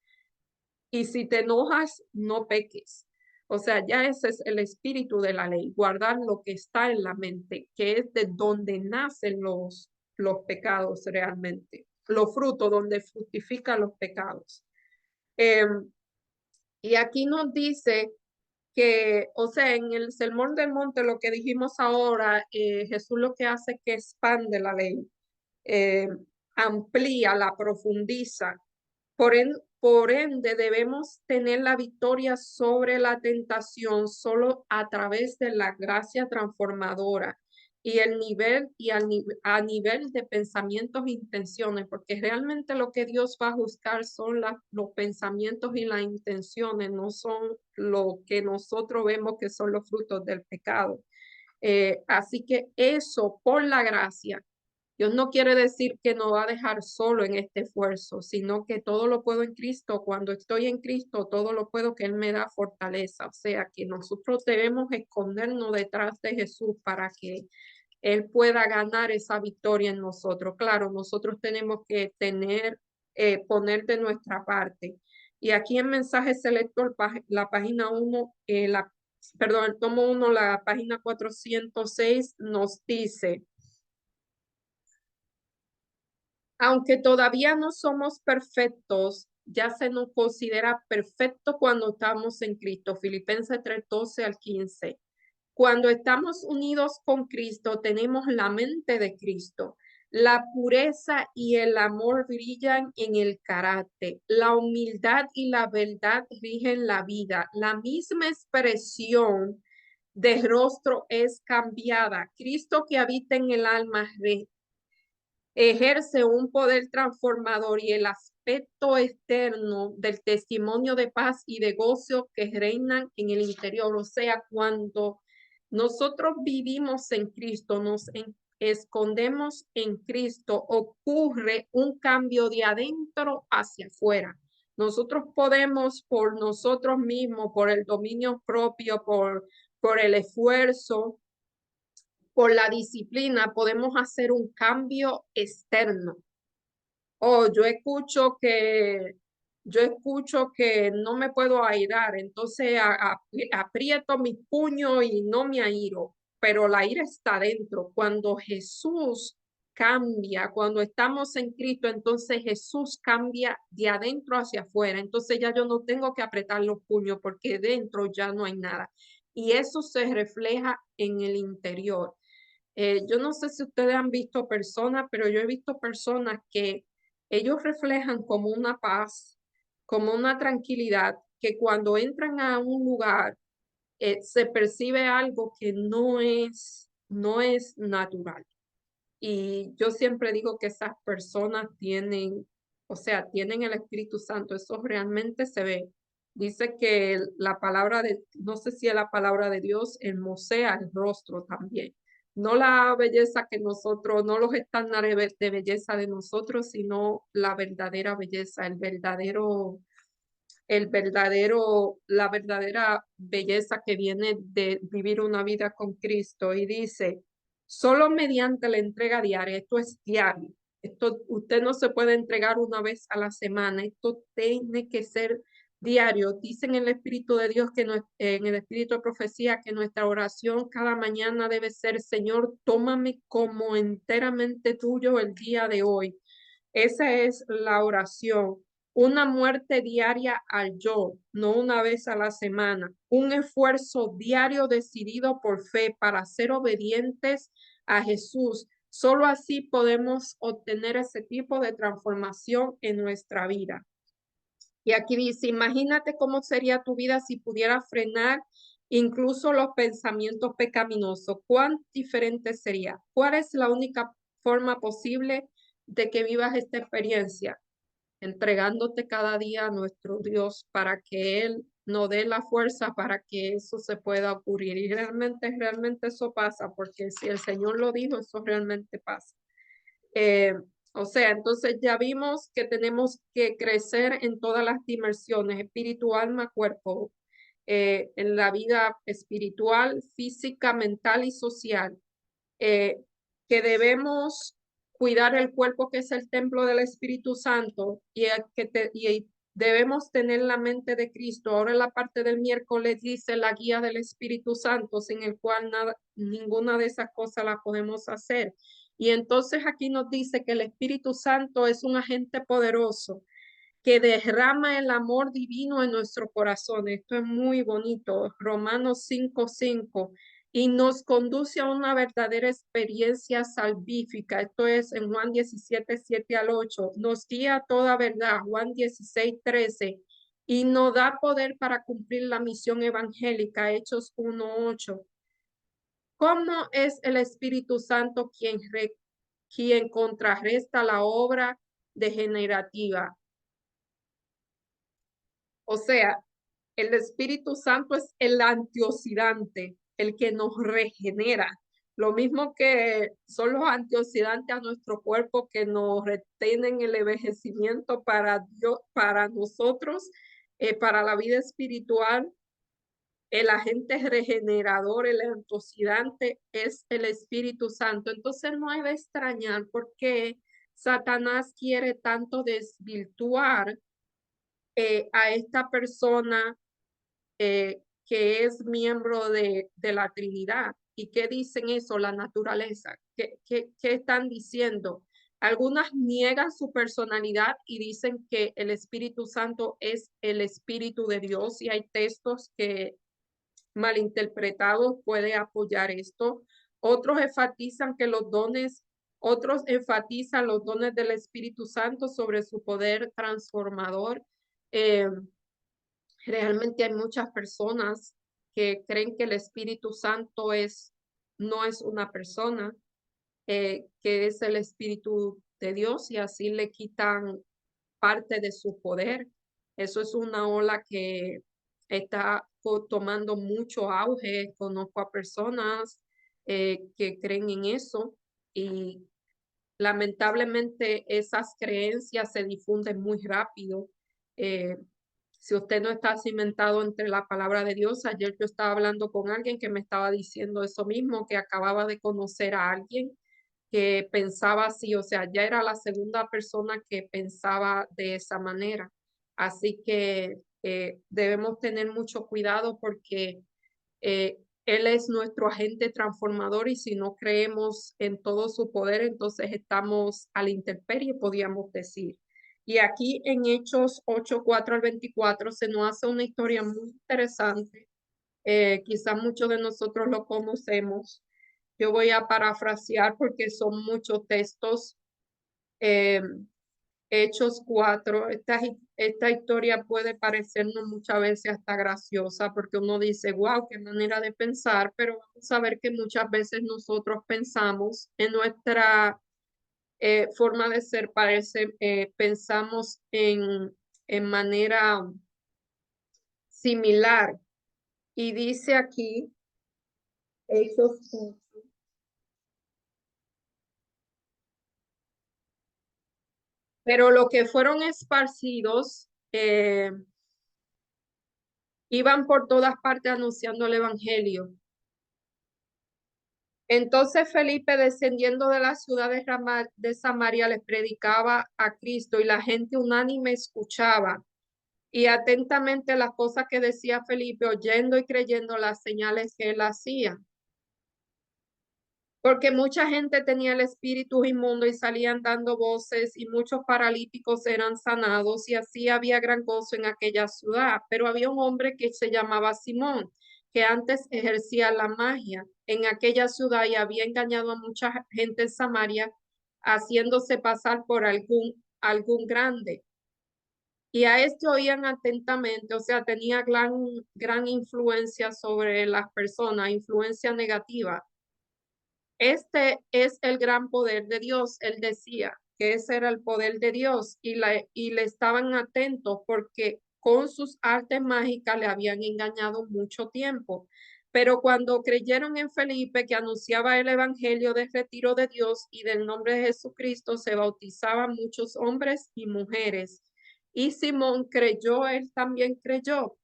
Y si te enojas, no peques. O sea, ya ese es el espíritu de la ley, guardar lo que está en la mente, que es de donde nacen los pecados realmente, los frutos, donde fructifican los pecados. Y aquí nos dice que, o sea, en el Sermón del Monte, lo que dijimos ahora, Jesús lo que hace es que expande la ley, eh, amplía, la profundiza. Por ende, debemos tener la victoria sobre la tentación solo a través de la gracia transformadora y el nivel a nivel de pensamientos e intenciones, porque realmente lo que Dios va a juzgar son los pensamientos y las intenciones, no son lo que nosotros vemos que son los frutos del pecado. Así que eso, por la gracia, Dios no quiere decir que nos va a dejar solo en este esfuerzo, sino que todo lo puedo en Cristo. Cuando estoy en Cristo, todo lo puedo que Él me da fortaleza. O sea, que nosotros debemos escondernos detrás de Jesús para que Él pueda ganar esa victoria en nosotros. Claro, nosotros tenemos que poner de nuestra parte. Y aquí en Mensaje Selector, la página 1, perdón, el tomo 1, la página 406, nos dice: aunque todavía no somos perfectos, ya se nos considera perfecto cuando estamos en Cristo. Filipenses 3:12 al 15. Cuando estamos unidos con Cristo, tenemos la mente de Cristo. La pureza y el amor brillan en el carácter. La humildad y la verdad rigen la vida. La misma expresión de rostro es cambiada. Cristo que habita en el alma ejerce un poder transformador y el aspecto externo del testimonio de paz y de gozo que reinan en el interior. O sea, cuando nosotros vivimos en Cristo, escondemos en Cristo, ocurre un cambio de adentro hacia afuera. Nosotros podemos por nosotros mismos, por el dominio propio, por el esfuerzo, por la disciplina, podemos hacer un cambio externo. Oh, yo escucho que no me puedo airar, entonces aprieto mi puño y no me airo, pero la ira está dentro. Cuando Jesús cambia, cuando estamos en Cristo, entonces Jesús cambia de adentro hacia afuera. Entonces ya yo no tengo que apretar los puños porque dentro ya no hay nada. Y eso se refleja en el interior. Yo no sé si ustedes han visto personas, pero yo he visto personas que ellos reflejan como una paz, como una tranquilidad, que cuando entran a un lugar se percibe algo que no es natural. Y yo siempre digo que esas personas tienen, o sea, tienen el Espíritu Santo, eso realmente se ve. Dice que no sé si es la palabra de Dios, hermosea el rostro también. No la belleza que nosotros, no los estándares de belleza de nosotros, sino la verdadera belleza, la verdadera belleza que viene de vivir una vida con Cristo. Y dice, solo mediante la entrega diaria, esto es diario, esto usted no se puede entregar una vez a la semana, esto tiene que ser diario. Dice en el Espíritu de Dios en el Espíritu de Profecía que nuestra oración cada mañana debe ser: Señor, tómame como enteramente tuyo el día de hoy. Esa es la oración. Una muerte diaria al yo, no una vez a la semana. Un esfuerzo diario decidido por fe para ser obedientes a Jesús. Solo así podemos obtener ese tipo de transformación en nuestra vida. Y aquí dice, imagínate cómo sería tu vida si pudieras frenar incluso los pensamientos pecaminosos. ¿Cuán diferente sería? ¿Cuál es la única forma posible de que vivas esta experiencia? Entregándote cada día a nuestro Dios para que Él nos dé la fuerza para que eso se pueda ocurrir. Y realmente eso pasa, porque si el Señor lo dijo, eso realmente pasa. Eh, o sea, entonces ya vimos que tenemos que crecer en todas las dimensiones, espíritu, alma, cuerpo. en la vida espiritual, física, mental y social, que debemos cuidar el cuerpo que es el templo del Espíritu Santo y debemos tener la mente de Cristo. Ahora en la parte del miércoles dice la guía del Espíritu Santo, sin el cual ninguna de esas cosas la podemos hacer. Y entonces aquí nos dice que el Espíritu Santo es un agente poderoso que derrama el amor divino en nuestro corazón. Esto es muy bonito. Romanos 5:5. Y nos conduce a una verdadera experiencia salvífica. Esto es en Juan 17:7 al 8. Nos guía a toda verdad. Juan 16:13. Y nos da poder para cumplir la misión evangélica. Hechos 1:8. ¿Cómo es el Espíritu Santo quien contrarresta la obra degenerativa? O sea, el Espíritu Santo es el antioxidante, el que nos regenera. Lo mismo que son los antioxidantes a nuestro cuerpo que nos retienen el envejecimiento para Dios, para nosotros, para la vida espiritual. El agente regenerador, el antioxidante es el Espíritu Santo. Entonces no hay de extrañar por qué Satanás quiere tanto desvirtuar a esta persona que es miembro de la Trinidad. ¿Y qué dicen eso? La naturaleza. ¿Qué están diciendo? Algunas niegan su personalidad y dicen que el Espíritu Santo es el Espíritu de Dios y hay textos que malinterpretados puede apoyar esto. Otros enfatizan los dones del Espíritu Santo sobre su poder transformador. Eh, Realmente hay muchas personas que creen que el Espíritu Santo no es una persona, que es el Espíritu de Dios y así le quitan parte de su poder. Eso es una ola que está tomando mucho auge. Conozco a personas que creen en eso y lamentablemente esas creencias se difunden muy rápido. Eh, si usted no está cimentado entre la palabra de Dios, ayer yo estaba hablando con alguien que me estaba diciendo eso mismo, que acababa de conocer a alguien que pensaba así, o sea, ya era la segunda persona que pensaba de esa manera. Así que debemos tener mucho cuidado porque él es nuestro agente transformador y si no creemos en todo su poder, entonces estamos a la intemperie, podríamos decir. Y aquí en Hechos 8:4 al 24 se nos hace una historia muy interesante. Quizás muchos de nosotros lo conocemos. Yo voy a parafrasear porque son muchos textos. Eh, Hechos 4, esta historia puede parecernos muchas veces hasta graciosa porque uno dice, wow, qué manera de pensar, pero vamos a ver que muchas veces nosotros pensamos en nuestra forma de ser, pensamos en manera similar. Y dice aquí, Hechos 8, pero lo que fueron esparcidos iban por todas partes anunciando el evangelio. Entonces Felipe, descendiendo de la ciudad de Samaria, les predicaba a Cristo y la gente unánime escuchaba y atentamente las cosas que decía Felipe, oyendo y creyendo las señales que él hacía. Porque mucha gente tenía el espíritu inmundo y salían dando voces y muchos paralíticos eran sanados y así había gran gozo en aquella ciudad. Pero había un hombre que se llamaba Simón, que antes ejercía la magia en aquella ciudad y había engañado a mucha gente en Samaria, haciéndose pasar por algún grande. Y a este oían atentamente, o sea, tenía gran influencia sobre las personas, influencia negativa. Este es el gran poder de Dios. Él decía que ese era el poder de Dios y le estaban atentos porque con sus artes mágicas le habían engañado mucho tiempo. Pero cuando creyeron en Felipe, que anunciaba el evangelio del retiro de Dios y del nombre de Jesucristo, se bautizaban muchos hombres y mujeres. Y Simón creyó, él también creyó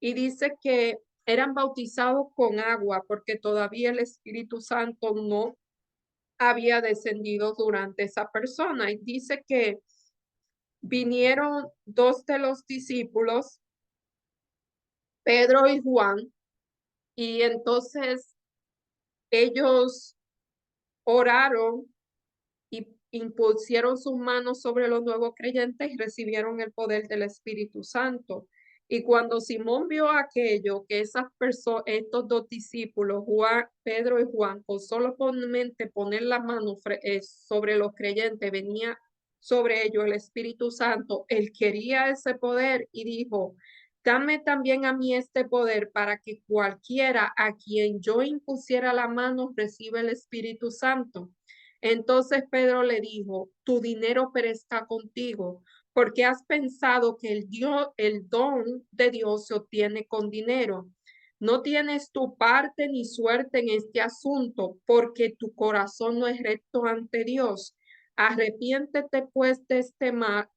y dice que eran bautizados con agua porque todavía el Espíritu Santo no había descendido durante esa persona. Y dice que vinieron dos de los discípulos, Pedro y Juan, y entonces ellos oraron y impusieron sus manos sobre los nuevos creyentes y recibieron el poder del Espíritu Santo. Y cuando Simón vio aquello, que esas personas, estos dos discípulos, Juan, Pedro y Juan, con solamente poner la mano sobre los creyentes, venía sobre ellos el Espíritu Santo, él quería ese poder y dijo, dame también a mí este poder para que cualquiera a quien yo impusiera la mano reciba el Espíritu Santo. Entonces Pedro le dijo, tu dinero perezca contigo, porque has pensado que el don de Dios se obtiene con dinero. No tienes tu parte ni suerte en este asunto, porque tu corazón no es recto ante Dios. Arrepiéntete pues de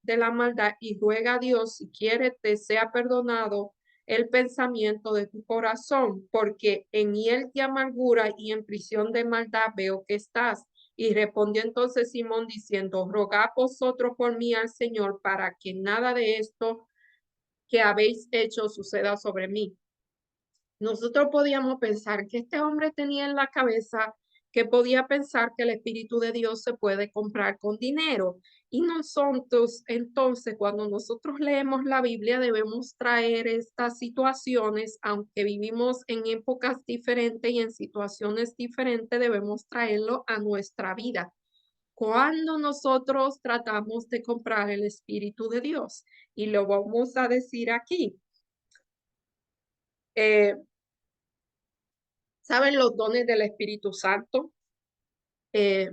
de la maldad y ruega a Dios si quiere te sea perdonado el pensamiento de tu corazón, porque en hiel de amargura y en prisión de maldad veo que estás. Y respondió entonces Simón diciendo, rogad vosotros por mí al Señor para que nada de esto que habéis hecho suceda sobre mí. Nosotros podíamos pensar que este hombre tenía en la cabeza que podía pensar que el Espíritu de Dios se puede comprar con dinero. Y nosotros, entonces, cuando nosotros leemos la Biblia, debemos traer estas situaciones, aunque vivimos en épocas diferentes y en situaciones diferentes, debemos traerlo a nuestra vida. Cuando nosotros tratamos de comprar el Espíritu de Dios, y lo vamos a decir aquí, eh, ¿saben los dones del Espíritu Santo? Eh,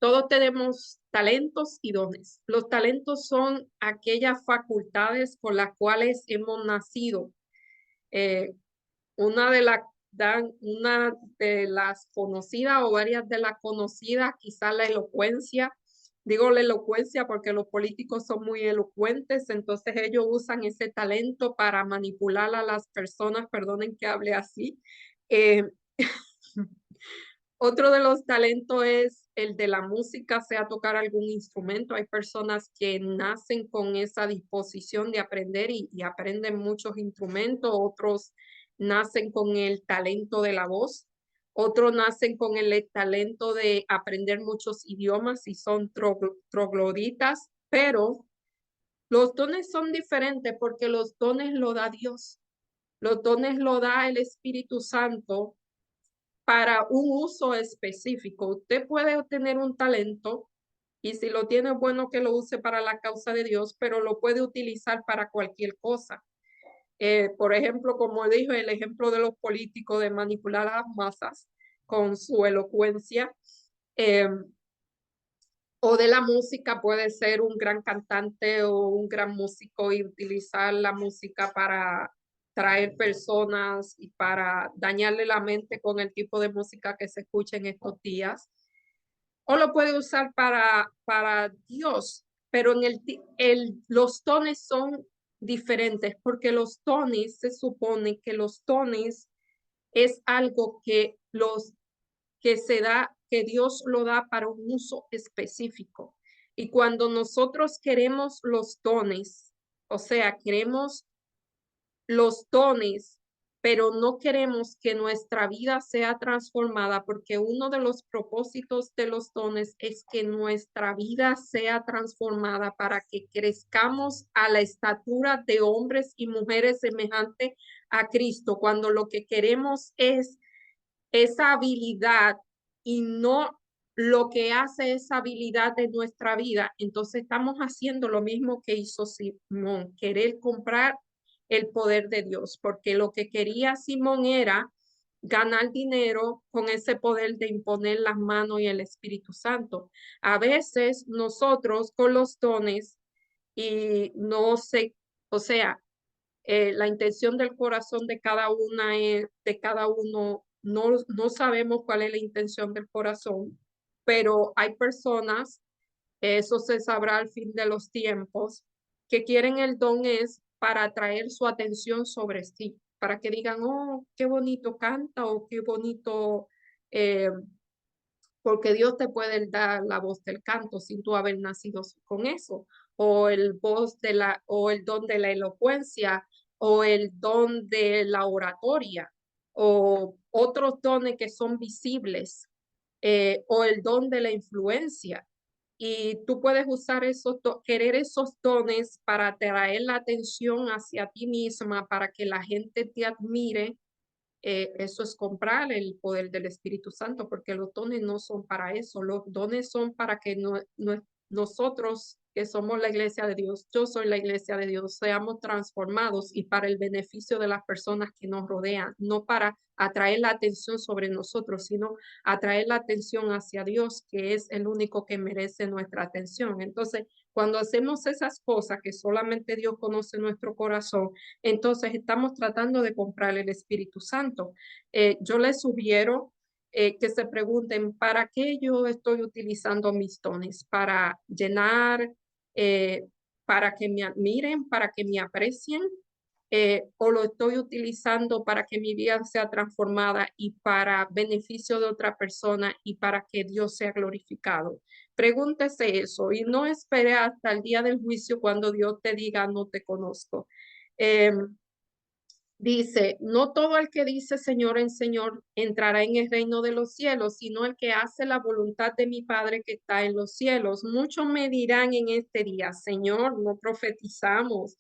todos tenemos talentos y dones. Los talentos son aquellas facultades con las cuales hemos nacido. Eh, una de las una de las conocidas o varias de las conocidas, quizá la elocuencia. Digo la elocuencia porque los políticos son muy elocuentes, entonces ellos usan ese talento para manipular a las personas, perdonen que hable así. Eh, Otro de los talentos es el de la música, sea tocar algún instrumento. Hay personas que nacen con esa disposición de aprender y aprenden muchos instrumentos. Otros nacen con el talento de la voz. Otros nacen con el talento de aprender muchos idiomas y son trogloditas. Pero los dones son diferentes porque los dones lo da Dios. Los dones lo da el Espíritu Santo para un uso específico. Usted puede obtener un talento y si lo tiene, bueno que lo use para la causa de Dios, pero lo puede utilizar para cualquier cosa. Por ejemplo, como dije, el ejemplo de los políticos de manipular a las masas con su elocuencia, eh, o de la música, puede ser un gran cantante o un gran músico y utilizar la música para traer personas y para dañarle la mente con el tipo de música que se escucha en estos días. O lo puede usar para Dios, pero en los tones son diferentes porque los tones, se supone que los tones es algo que se da, que Dios lo da para un uso específico. Y cuando nosotros queremos los dones, o sea, queremos los dones, pero no queremos que nuestra vida sea transformada, porque uno de los propósitos de los dones es que nuestra vida sea transformada para que crezcamos a la estatura de hombres y mujeres semejante a Cristo, cuando lo que queremos es esa habilidad y no lo que hace esa habilidad de nuestra vida, entonces estamos haciendo lo mismo que hizo Simón, querer comprar el poder de Dios, porque lo que quería Simón era ganar dinero con ese poder de imponer las manos y el Espíritu Santo. A veces nosotros con los dones y no sé, o sea, la intención del corazón de cada una es, de cada uno, no sabemos cuál es la intención del corazón, pero hay personas, eso se sabrá al fin de los tiempos, que quieren el don es para atraer su atención sobre sí, para que digan, oh, qué bonito canta o qué bonito, eh, porque Dios te puede dar la voz del canto sin tú haber nacido con eso, o el voz de o el don de la elocuencia, o el don de la oratoria, o otros dones que son visibles, o el don de la influencia. Y tú puedes usar querer esos dones para atraer la atención hacia ti misma, para que la gente te admire. Eso es comprar el poder del Espíritu Santo, porque los dones no son para eso. Los dones son para que nosotros, que somos la iglesia de Dios, yo soy la iglesia de Dios, seamos transformados y para el beneficio de las personas que nos rodean, no para atraer la atención sobre nosotros, sino atraer la atención hacia Dios, que es el único que merece nuestra atención. Entonces, cuando hacemos esas cosas que solamente Dios conoce nuestro corazón, entonces estamos tratando de comprar el Espíritu Santo. Yo les sugiero que se pregunten, ¿para qué yo estoy utilizando mis dones? ¿Para llenar, eh, para que me admiren, para que me aprecien? ¿O lo estoy utilizando para que mi vida sea transformada y para beneficio de otra persona y para que Dios sea glorificado? Pregúntese eso y no espere hasta el día del juicio cuando Dios te diga, no te conozco. Dice, no todo el que dice Señor en Señor entrará en el reino de los cielos, sino el que hace la voluntad de mi Padre que está en los cielos. Muchos me dirán en este día, Señor, no profetizamos.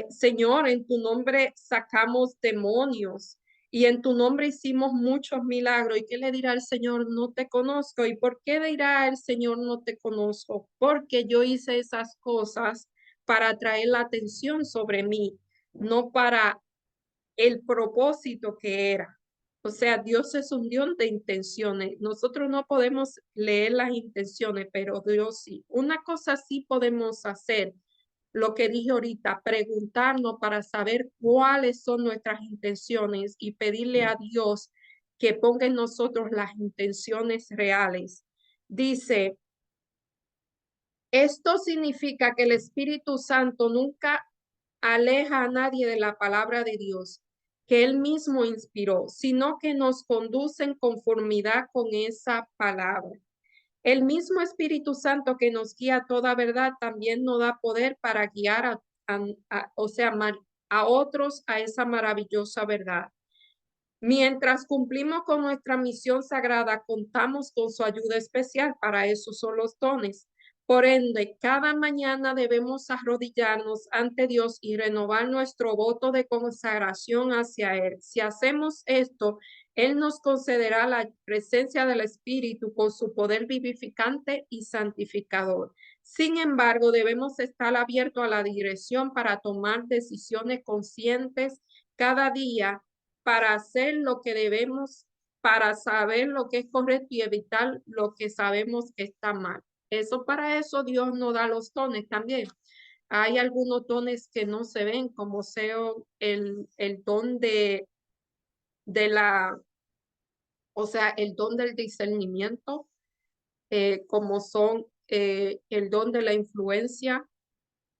Señor, en tu nombre sacamos demonios y en tu nombre hicimos muchos milagros. ¿Y qué le dirá el Señor? No te conozco. ¿Y por qué dirá el Señor no te conozco? Porque yo hice esas cosas para atraer la atención sobre mí, no para el propósito que era. O sea, Dios es un Dios de intenciones. Nosotros no podemos leer las intenciones, pero Dios sí. Una cosa sí podemos hacer, lo que dije ahorita, preguntarnos para saber cuáles son nuestras intenciones y pedirle a Dios que ponga en nosotros las intenciones reales. Dice, esto significa que el Espíritu Santo nunca aleja a nadie de la palabra de Dios que él mismo inspiró, sino que nos conduce en conformidad con esa palabra. El mismo Espíritu Santo que nos guía a toda verdad también nos da poder para guiar a otros a esa maravillosa verdad. Mientras cumplimos con nuestra misión sagrada, contamos con su ayuda especial. Para eso son los dones. Por ende, cada mañana debemos arrodillarnos ante Dios y renovar nuestro voto de consagración hacia Él. Si hacemos esto, Él nos concederá la presencia del Espíritu con su poder vivificante y santificador. Sin embargo, debemos estar abiertos a la dirección para tomar decisiones conscientes cada día para hacer lo que debemos, para saber lo que es correcto y evitar lo que sabemos que está mal. Para eso Dios nos da los dones también. Hay algunos dones que no se ven, como sea el don de la, o sea, el don del discernimiento, como son el don de la influencia,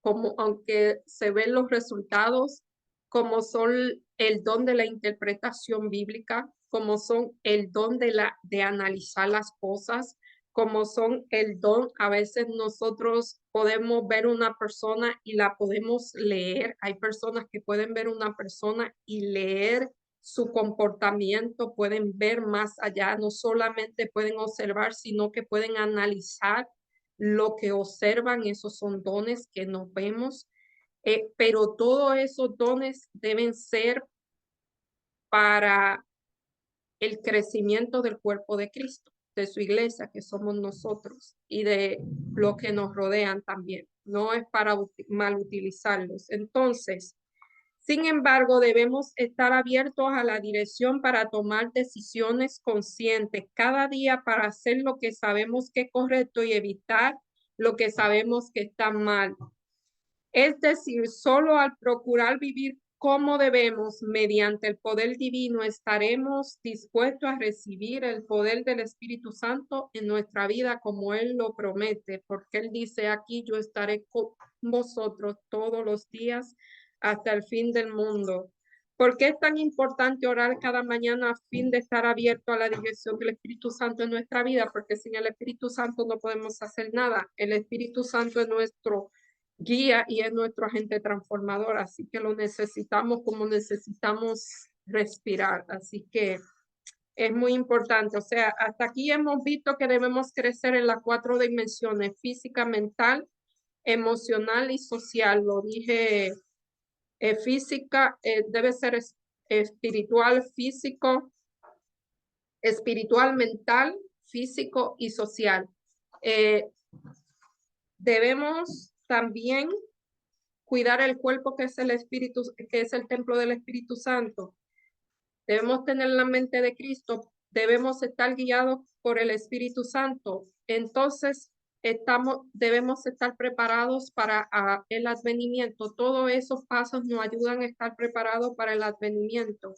como aunque se ven los resultados, como son el don de la interpretación bíblica, como son el don de analizar las cosas, como son el don, a veces nosotros podemos ver una persona y la podemos leer. Hay personas que pueden ver una persona y leer su comportamiento, pueden ver más allá, no solamente pueden observar, sino que pueden analizar lo que observan. Esos son dones que nos vemos, pero todos esos dones deben ser para el crecimiento del cuerpo de Cristo, de su iglesia, que somos nosotros, y de los que nos rodean también. No es para mal utilizarlos. Entonces, sin embargo, debemos estar abiertos a la dirección para tomar decisiones conscientes cada día para hacer lo que sabemos que es correcto y evitar lo que sabemos que está mal. Es decir, solo al procurar vivir como debemos, mediante el poder divino, estaremos dispuestos a recibir el poder del Espíritu Santo en nuestra vida como Él lo promete, porque Él dice aquí, yo estaré con vosotros todos los días hasta el fin del mundo. ¿Por qué es tan importante orar cada mañana a fin de estar abierto a la dirección del Espíritu Santo en nuestra vida? Porque sin el Espíritu Santo no podemos hacer nada. El Espíritu Santo es nuestro guía y es nuestro agente transformador, así que lo necesitamos como necesitamos respirar. Así que es muy importante. O sea, hasta aquí hemos visto que debemos crecer en las 4 dimensiones: física, mental, emocional y social. Lo dije, física debe ser espiritual, físico, espiritual, mental, físico y social. Eh, Debemos también cuidar el cuerpo que es el espíritu, que es el templo del Espíritu Santo. Debemos tener la mente de Cristo, debemos estar guiados por el Espíritu Santo. Entonces, debemos estar preparados para el advenimiento. Todos esos pasos nos ayudan a estar preparados para el advenimiento.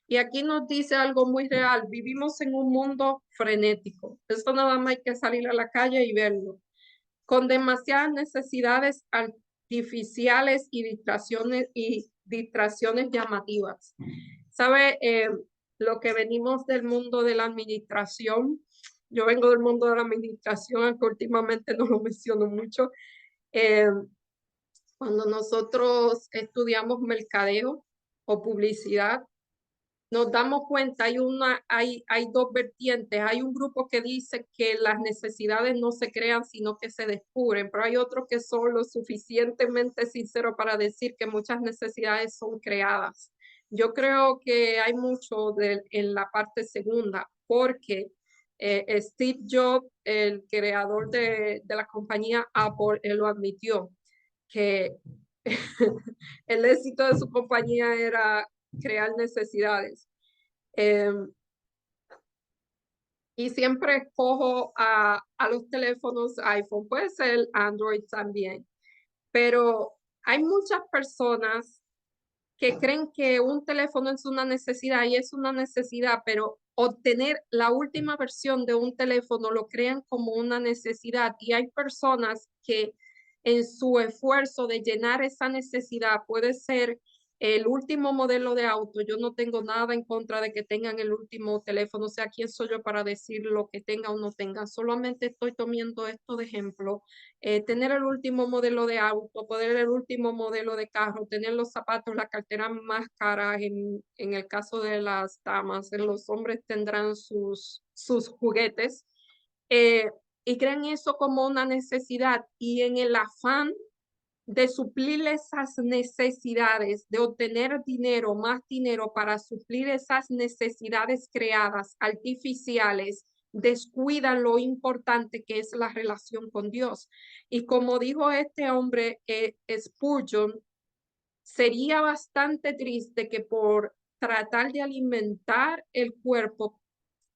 Y aquí nos dice algo muy real: vivimos en un mundo frenético. Esto nada más hay que salir a la calle y verlo, con demasiadas necesidades artificiales y distracciones llamativas. ¿Sabe? Lo que venimos del mundo de la administración, yo vengo del mundo de la administración, aunque últimamente no lo menciono mucho. eh, Cuando nosotros estudiamos mercadeo o publicidad, nos damos cuenta, hay dos vertientes. Hay un grupo que dice que las necesidades no se crean, sino que se descubren, pero hay otros que son lo suficientemente sinceros para decir que muchas necesidades son creadas. Yo creo que hay mucho en la parte segunda, porque Steve Jobs, el creador de la compañía Apple, él lo admitió, que el éxito de su compañía era crear necesidades. Eh, y siempre escojo a los teléfonos iPhone, puede ser Android también, pero hay muchas personas que creen que un teléfono es una necesidad y es una necesidad, pero obtener la última versión de un teléfono lo crean como una necesidad, y hay personas que en su esfuerzo de llenar esa necesidad, puede ser el último modelo de auto. Yo no tengo nada en contra de que tengan el último teléfono, o sea, ¿quién soy yo para decir lo que tenga o no tenga? Solamente estoy tomando esto de ejemplo. Tener el último modelo de auto, poder el último modelo de carro, tener los zapatos, la cartera más cara en el caso de las damas. En los hombres tendrán sus juguetes, eh, y creen eso como una necesidad, y en el afán de suplir esas necesidades, de obtener dinero, más dinero para suplir esas necesidades creadas, artificiales, descuidan lo importante que es la relación con Dios. Y como dijo este hombre, Spurgeon, sería bastante triste que por tratar de alimentar el cuerpo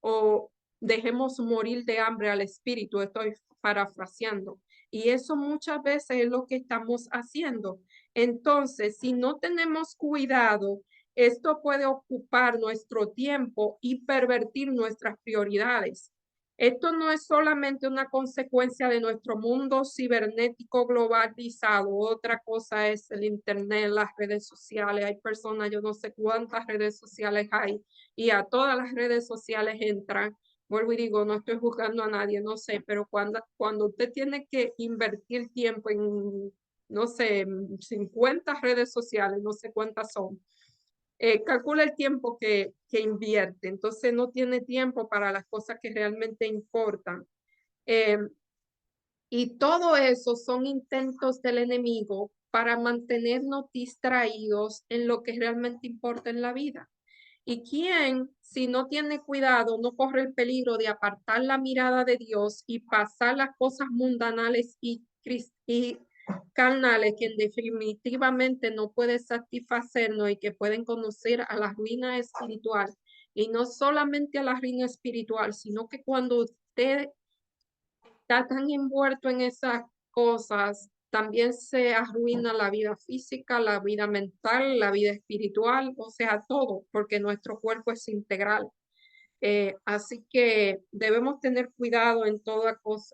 o dejemos morir de hambre al espíritu. Estoy parafraseando. Y eso muchas veces es lo que estamos haciendo. Entonces, si no tenemos cuidado, esto puede ocupar nuestro tiempo y pervertir nuestras prioridades. Esto no es solamente una consecuencia de nuestro mundo cibernético globalizado. Otra cosa es el Internet, las redes sociales. Hay personas, yo no sé cuántas redes sociales hay, y a todas las redes sociales entran. Vuelvo y digo, no estoy juzgando a nadie, no sé, pero cuando usted tiene que invertir tiempo en, no sé, 50 redes sociales, no sé cuántas son, calcula el tiempo que invierte. Entonces no tiene tiempo para las cosas que realmente importan. Eh, y todo eso son intentos del enemigo para mantenernos distraídos en lo que realmente importa en la vida. ¿Y quién, si no tiene cuidado, no corre el peligro de apartar la mirada de Dios y pasar las cosas mundanales y carnales que definitivamente no puede satisfacernos y que pueden conducir a la ruina espiritual? Y no solamente a la ruina espiritual, sino que cuando usted está tan envuelto en esas cosas, también se arruina la vida física, la vida mental, la vida espiritual, o sea, todo, porque nuestro cuerpo es integral. Así que debemos tener cuidado en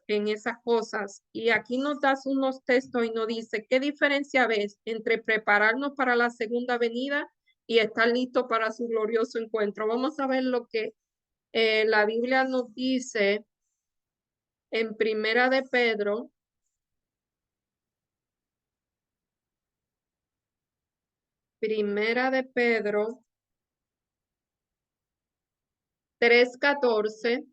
en esas cosas. Y aquí nos das unos textos y nos dice, ¿qué diferencia ves entre prepararnos para la segunda venida y estar listo para su glorioso encuentro? Vamos a ver lo que la Biblia nos dice en Primera de Pedro 3:14.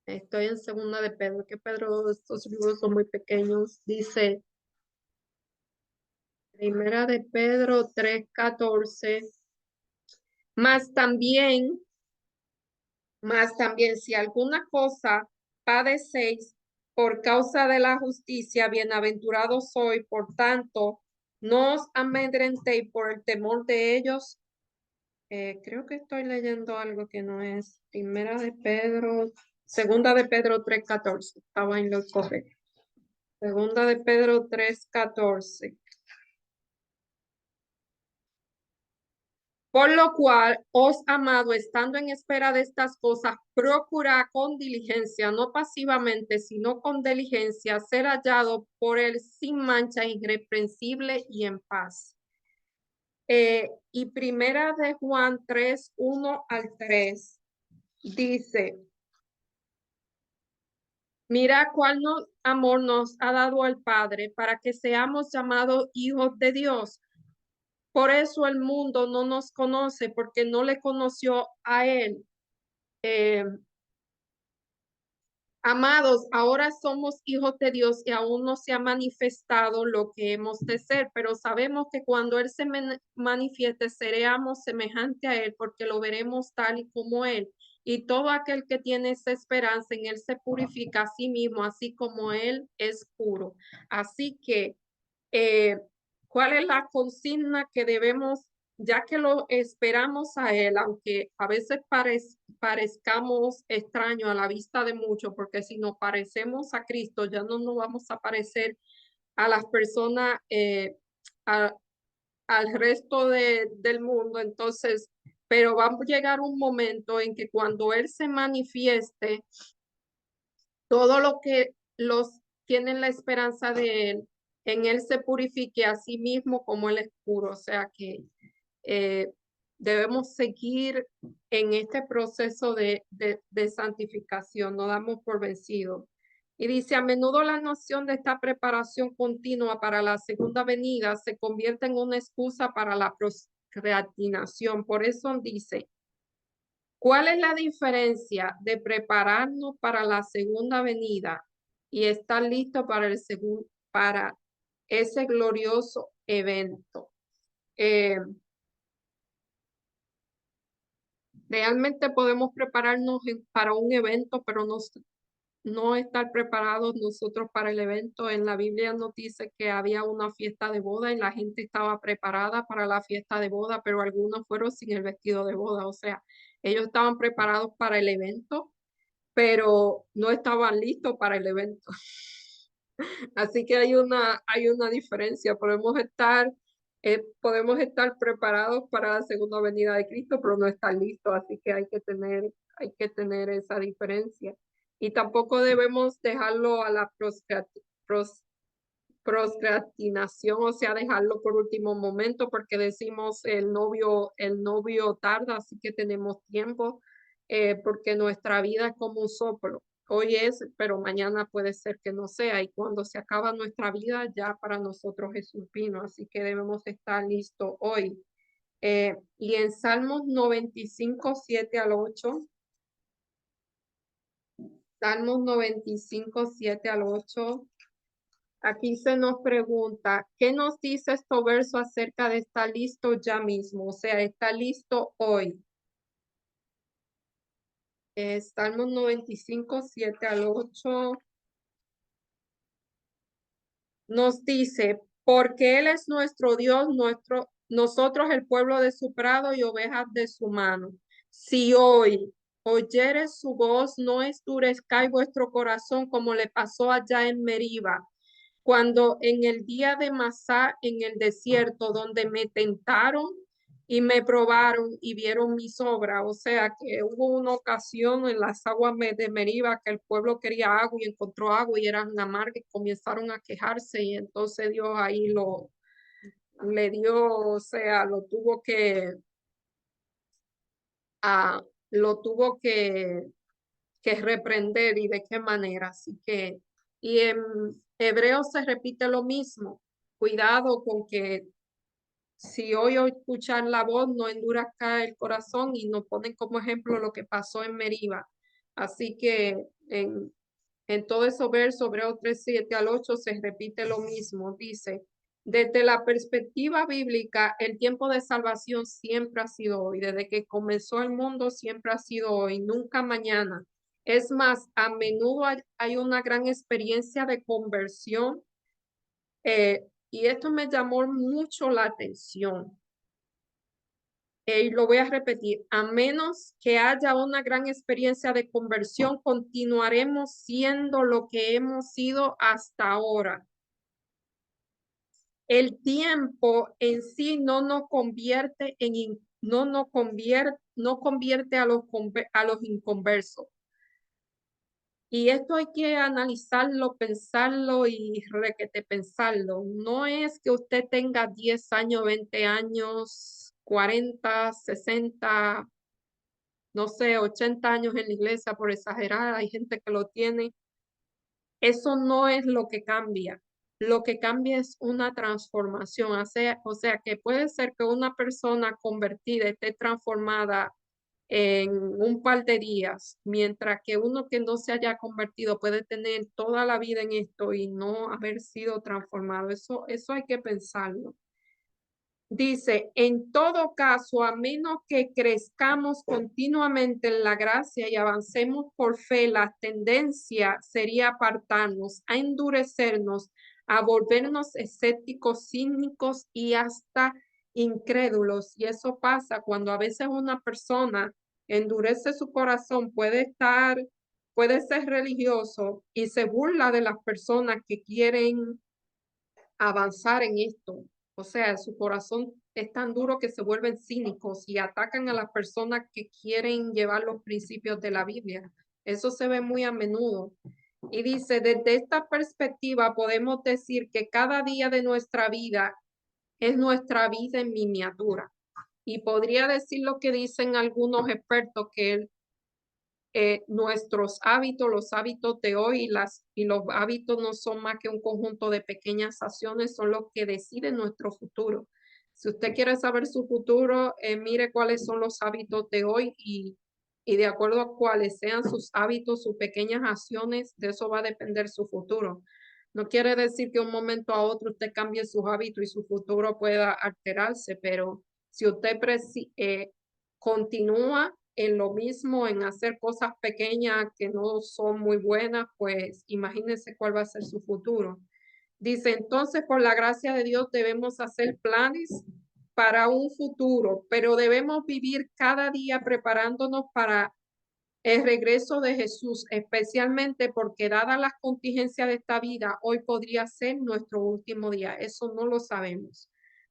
Estoy en Segunda de Pedro, que Pedro, estos libros son muy pequeños. Dice Primera de Pedro 3:14. Más también, más también, si alguna cosa padecéis por causa de la justicia, bienaventurados sois. Por tanto, no os amedrentéis por el temor de ellos. Creo que estoy leyendo algo que no es Segunda de Pedro 3:14. Estaba en lo correcto. Segunda de Pedro 3:14. Por lo cual, os amado, estando en espera de estas cosas, procura con diligencia, no pasivamente, sino con diligencia, ser hallado por él sin mancha, irreprensible y en paz. Y primera de Juan 3:1 al 3 dice, mira cuál amor nos ha dado el Padre para que seamos llamados hijos de Dios. Por eso el mundo no nos conoce, porque no le conoció a él. Eh, Amados, ahora somos hijos de Dios y aún no se ha manifestado lo que hemos de ser, pero sabemos que cuando Él se manifieste, seremos semejante a Él, porque lo veremos tal y como Él. Y todo aquel que tiene esa esperanza en Él se purifica a sí mismo, así como Él es puro. Así que eh, ¿cuál es la consigna que debemos, ya que lo esperamos a Él, aunque a veces parezcamos extraños a la vista de muchos, porque si nos parecemos a Cristo, ya no nos vamos a parecer a las personas, a- al resto del mundo? Entonces, pero va a llegar un momento en que cuando Él se manifieste, todo lo que los tienen la esperanza de Él, en Él se purifique a sí mismo como Él es puro. O sea que eh, debemos seguir en este proceso de santificación, no damos por vencido. Y dice, a menudo la noción de esta preparación continua para la segunda venida se convierte en una excusa para la procrastinación. Por eso dice, ¿cuál es la diferencia de prepararnos para la segunda venida y estar listo para ese glorioso evento? Eh, Realmente podemos prepararnos para un evento, pero no estar preparados nosotros para el evento. En la Biblia nos dice que había una fiesta de boda y la gente estaba preparada para la fiesta de boda, pero algunos fueron sin el vestido de boda. O sea, ellos estaban preparados para el evento, pero no estaban listos para el evento. Así que hay una diferencia. Podemos estar preparados para la segunda venida de Cristo, pero no estar listos. Así que hay que tener esa diferencia. Y tampoco debemos dejarlo a la procrastinación, o sea, dejarlo por último momento, porque decimos el novio tarda, así que tenemos tiempo, porque nuestra vida es como un soplo. Hoy es, pero mañana puede ser que no sea, y cuando se acaba nuestra vida, ya para nosotros Jesús vino, así que debemos estar listos hoy. Y en Salmos 95:7 al 8, Salmos 95:7 al 8. Aquí se nos pregunta, ¿qué nos dice este verso acerca de estar listo ya mismo? O sea, está listo hoy. Salmos 95:7 al 8 nos dice, porque Él es nuestro Dios, nosotros el pueblo de su prado y ovejas de su mano. Si hoy oyeres su voz, no endurezcáis vuestro corazón como le pasó allá en Meriba, cuando en el día de Masá en el desierto, donde me tentaron y me probaron y vieron mis obras. O sea que hubo una ocasión en las aguas de Meriba que el pueblo quería agua y encontró agua y eran amargas y comenzaron a quejarse y entonces Dios ahí le dio, o sea, lo tuvo que reprender y de qué manera. Así que, y en Hebreos se repite lo mismo. Cuidado con que si hoy o escuchar la voz no endurezca el corazón y nos ponen como ejemplo lo que pasó en Meriba. Así que en todo esos versos, Hebreos 3, 7 al 8, se repite lo mismo. Dice, desde la perspectiva bíblica, el tiempo de salvación siempre ha sido hoy. Desde que comenzó el mundo, siempre ha sido hoy, nunca mañana. Es más, a menudo hay una gran experiencia de conversión y esto me llamó mucho la atención. Y lo voy a repetir, a menos que haya una gran experiencia de conversión, continuaremos siendo lo que hemos sido hasta ahora. El tiempo en sí no nos convierte no convierte a los inconversos. Y esto hay que analizarlo, pensarlo y requete pensarlo. No es que usted tenga 10 años, 20 años, 40, 60, no sé, 80 años en la iglesia, por exagerar, hay gente que lo tiene. Eso no es lo que cambia. Lo que cambia es una transformación. O sea, que puede ser que una persona convertida esté transformada en un par de días, mientras que uno que no se haya convertido puede tener toda la vida en esto y no haber sido transformado. Eso hay que pensarlo. Dice, en todo caso, a menos que crezcamos continuamente en la gracia y avancemos por fe, la tendencia sería apartarnos, a endurecernos, a volvernos escépticos, cínicos y hasta incrédulos. Y eso pasa cuando a veces una persona endurece su corazón, puede ser religioso y se burla de las personas que quieren avanzar en esto. O sea, su corazón es tan duro que se vuelven cínicos y atacan a las personas que quieren llevar los principios de la Biblia. Eso se ve muy a menudo. Y dice, desde esta perspectiva podemos decir que cada día de nuestra vida es nuestra vida en miniatura. Y podría decir lo que dicen algunos expertos, que nuestros hábitos, los hábitos de hoy y los hábitos no son más que un conjunto de pequeñas acciones, son los que deciden nuestro futuro. Si usted quiere saber su futuro, mire cuáles son los hábitos de hoy y de acuerdo a cuáles sean sus hábitos, sus pequeñas acciones, de eso va a depender su futuro. No quiere decir que un momento a otro usted cambie sus hábitos y su futuro pueda alterarse, pero si usted continúa en lo mismo, en hacer cosas pequeñas que no son muy buenas, pues imagínense cuál va a ser su futuro. Dice, entonces, por la gracia de Dios debemos hacer planes para un futuro, pero debemos vivir cada día preparándonos para el regreso de Jesús, especialmente porque dadas las contingencias de esta vida, hoy podría ser nuestro último día. Eso no lo sabemos.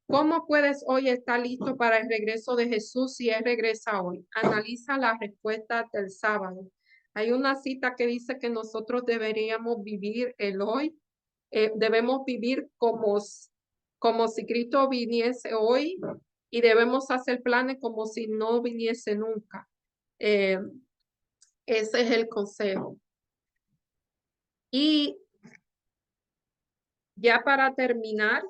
¿Cómo puedes hoy estar listo para el regreso de Jesús si Él regresa hoy? Analiza las respuestas del sábado. Hay una cita que dice que nosotros deberíamos vivir el hoy. Debemos vivir como si Cristo viniese hoy y debemos hacer planes como si no viniese nunca. Ese es el consejo. Y ya para terminar,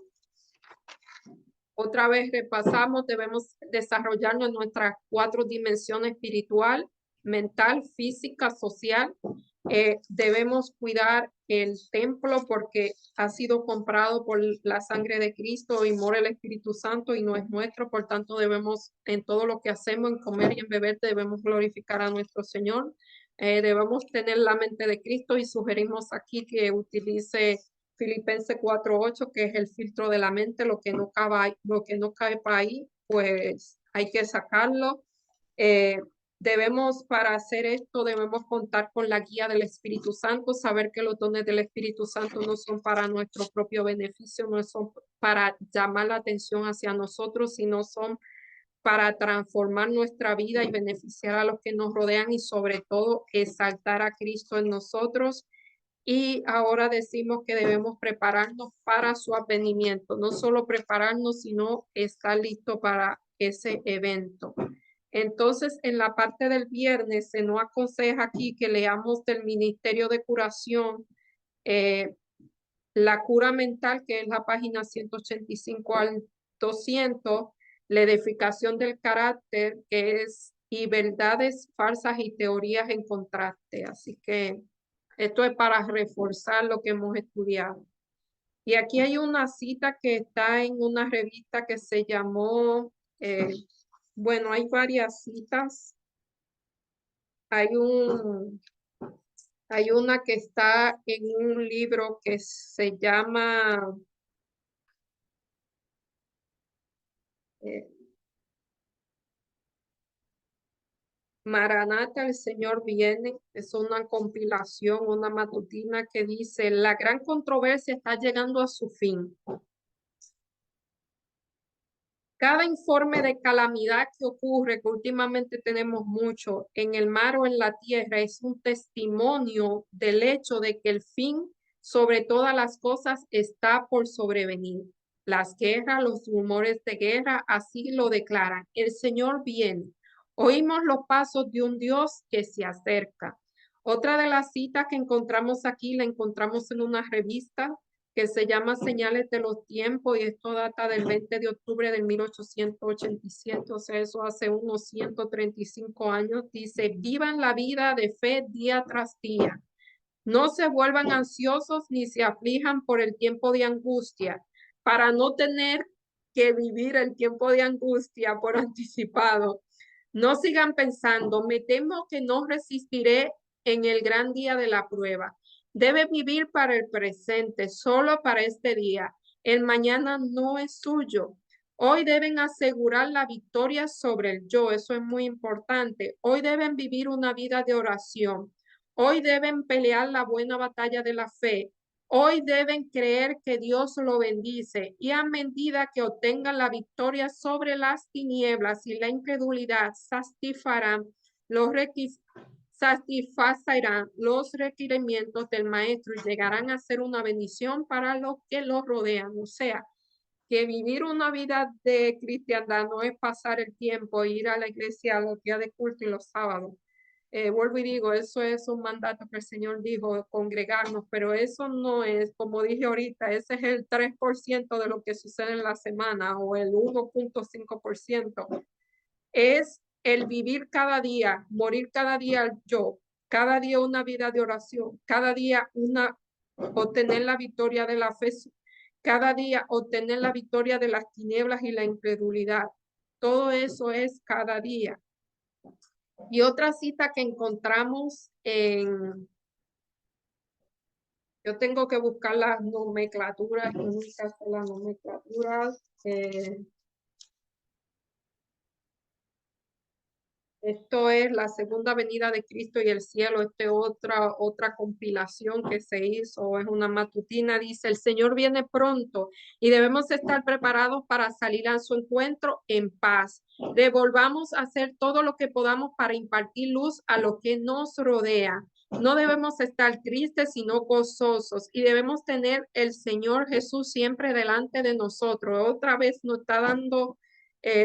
otra vez repasamos, debemos desarrollarnos en nuestras 4 dimensiones: espiritual, mental, física, social. Debemos cuidar el templo porque ha sido comprado por la sangre de Cristo y mora el Espíritu Santo y no es nuestro. Por tanto, debemos en todo lo que hacemos, en comer y en beber, debemos glorificar a nuestro Señor. Debemos tener la mente de Cristo y sugerimos aquí que utilice Filipenses 4:8, que es el filtro de la mente. Lo que no cabe ahí, pues hay que sacarlo. Debemos, para hacer esto, debemos contar con la guía del Espíritu Santo, saber que los dones del Espíritu Santo no son para nuestro propio beneficio, no son para llamar la atención hacia nosotros, sino son para transformar nuestra vida y beneficiar a los que nos rodean y sobre todo exaltar a Cristo en nosotros. Y ahora decimos que debemos prepararnos para su advenimiento, no solo prepararnos, sino estar listo para ese evento. Entonces, en la parte del viernes se nos aconseja aquí que leamos del Ministerio de Curación, la cura mental, que es la página 185 al 200, la edificación del carácter, que es y verdades falsas y teorías en contraste. Así que esto es para reforzar lo que hemos estudiado. Y aquí hay una cita que está en una revista que se llamó, bueno, hay varias citas. Hay una que está en un libro que se llama eh, Maranata, el Señor viene. Es una compilación, una matutina que dice, la gran controversia está llegando a su fin. Cada informe de calamidad que ocurre, que últimamente tenemos mucho en el mar o en la tierra, es un testimonio del hecho de que el fin sobre todas las cosas está por sobrevenir. Las guerras, los rumores de guerra, así lo declaran. El Señor viene. Oímos los pasos de un Dios que se acerca. Otra de las citas que encontramos aquí, la encontramos en una revista que se llama Señales de los Tiempos, y esto data del 20 de octubre de 1887, o sea, eso hace unos 135 años. Dice, vivan la vida de fe día tras día. No se vuelvan ansiosos ni se aflijan por el tiempo de angustia, para no tener que vivir el tiempo de angustia por anticipado. No sigan pensando, me temo que no resistiré en el gran día de la prueba. Debe vivir para el presente, solo para este día. El mañana no es suyo. Hoy deben asegurar la victoria sobre el yo, eso es muy importante. Hoy deben vivir una vida de oración. Hoy deben pelear la buena batalla de la fe. Hoy deben creer que Dios lo bendice y a medida que obtengan la victoria sobre las tinieblas y la incredulidad, satisfacerán los requerimientos del Maestro y llegarán a ser una bendición para los que los rodean. O sea, que vivir una vida de cristiandad no es pasar el tiempo, ir a la iglesia los días de culto y los sábados. Vuelvo y digo, eso es un mandato que el Señor dijo, congregarnos, pero eso no es, como dije ahorita, ese es el 3% de lo que sucede en la semana o el 1.5%. Es el vivir cada día, morir cada día al yo, cada día una vida de oración, cada día obtener la victoria de la fe, cada día obtener la victoria de las tinieblas y la incredulidad. Todo eso es cada día. Y otra cita que encontramos yo tengo que buscar las nomenclaturas, nunca sé las nomenclaturas. Esto es la segunda venida de Cristo y el cielo. Otra compilación que se hizo, es una matutina. Dice, el Señor viene pronto y debemos estar preparados para salir a su encuentro en paz. Devolvamos a hacer todo lo que podamos para impartir luz a lo que nos rodea. No debemos estar tristes, sino gozosos, y debemos tener el Señor Jesús siempre delante de nosotros. Otra vez nos está dando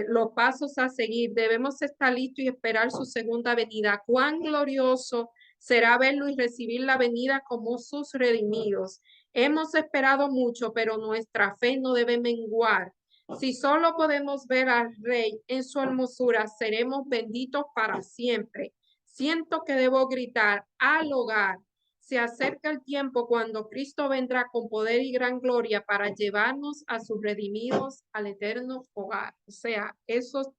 los pasos a seguir. Debemos estar listos y esperar su segunda venida. Cuán glorioso será verlo y recibir la venida como sus redimidos. Hemos esperado mucho, pero nuestra fe no debe menguar. Si solo podemos ver al Rey en su hermosura, seremos benditos para siempre. Siento que debo gritar al hogar. Se acerca el tiempo cuando Cristo vendrá con poder y gran gloria para llevarnos a sus redimidos al eterno hogar. O sea, esto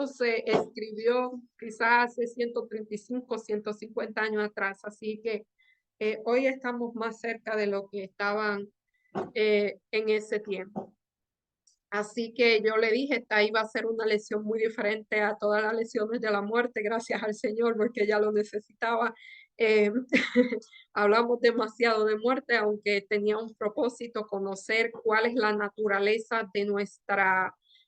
se escribió quizás hace 135, 150 años atrás, así que hoy estamos más cerca de lo que estaban en ese tiempo. Así que yo le dije, esta iba a ser una lección muy diferente a todas las lecciones de la muerte, gracias al Señor, porque ella lo necesitaba. Eh, hablamos demasiado de muerte, aunque tenía un propósito, conocer cuál es la naturaleza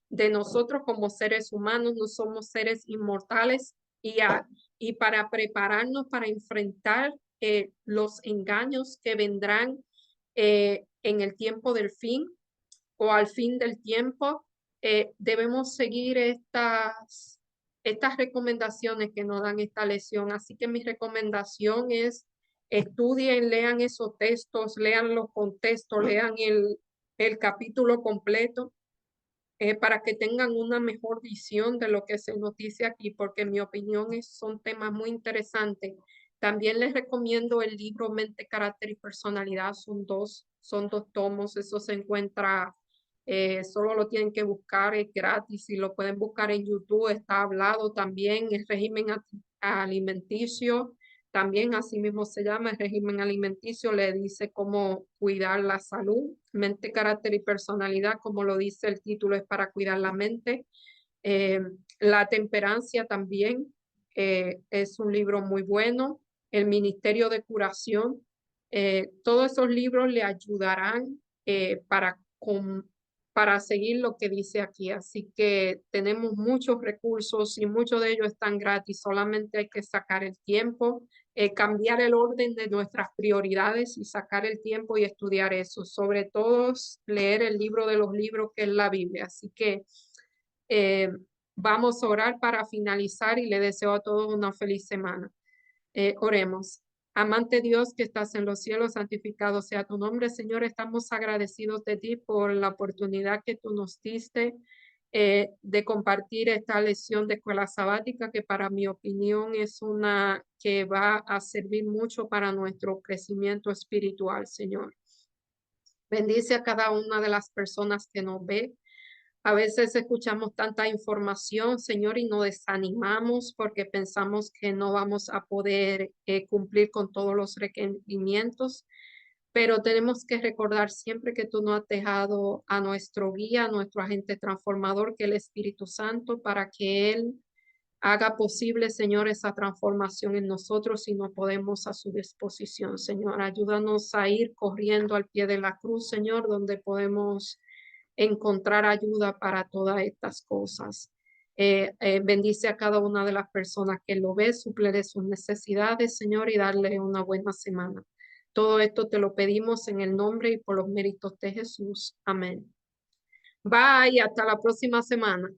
de nosotros como seres humanos. No somos seres inmortales y para prepararnos para enfrentar los engaños que vendrán en el tiempo del fin o al fin del tiempo, debemos seguir estas recomendaciones que nos dan esta lección. Así que mi recomendación es estudien, lean esos textos, lean los contextos, lean el capítulo completo para que tengan una mejor visión de lo que se nos dice aquí, porque en mi opinión son temas muy interesantes. También les recomiendo el libro Mente, Carácter y Personalidad. Son dos tomos. Eso se encuentra, solo lo tienen que buscar, es gratis y lo pueden buscar en YouTube. Está hablado también el régimen alimenticio. También así mismo se llama el régimen alimenticio, le dice cómo cuidar la salud, mente, carácter y personalidad, como lo dice el título, es para cuidar la mente. Eh, la temperancia también es un libro muy bueno. El Ministerio de Curación, todos esos libros le ayudarán para seguir lo que dice aquí. Así que tenemos muchos recursos y muchos de ellos están gratis. Solamente hay que sacar el tiempo, cambiar el orden de nuestras prioridades y sacar el tiempo y estudiar eso. Sobre todo leer el libro de los libros que es la Biblia. Así que eh, vamos a orar para finalizar y le deseo a todos una feliz semana. Oremos. Amante Dios que estás en los cielos, santificado sea tu nombre, Señor. Estamos agradecidos de ti por la oportunidad que tú nos diste de compartir esta lección de escuela sabática, que para mi opinión es una que va a servir mucho para nuestro crecimiento espiritual, Señor. Bendice a cada una de las personas que nos ve. A veces escuchamos tanta información, Señor, y nos desanimamos porque pensamos que no vamos a poder cumplir con todos los requerimientos, pero tenemos que recordar siempre que tú nos has dejado a nuestro guía, a nuestro agente transformador, que es el Espíritu Santo, para que Él haga posible, Señor, esa transformación en nosotros y no podemos a su disposición, Señor. Ayúdanos a ir corriendo al pie de la cruz, Señor, donde podemos encontrar ayuda para todas estas cosas. Bendice a cada una de las personas que lo ve, suple sus necesidades, Señor, y darle una buena semana. Todo esto te lo pedimos en el nombre y por los méritos de Jesús. Amén. Bye, hasta la próxima semana.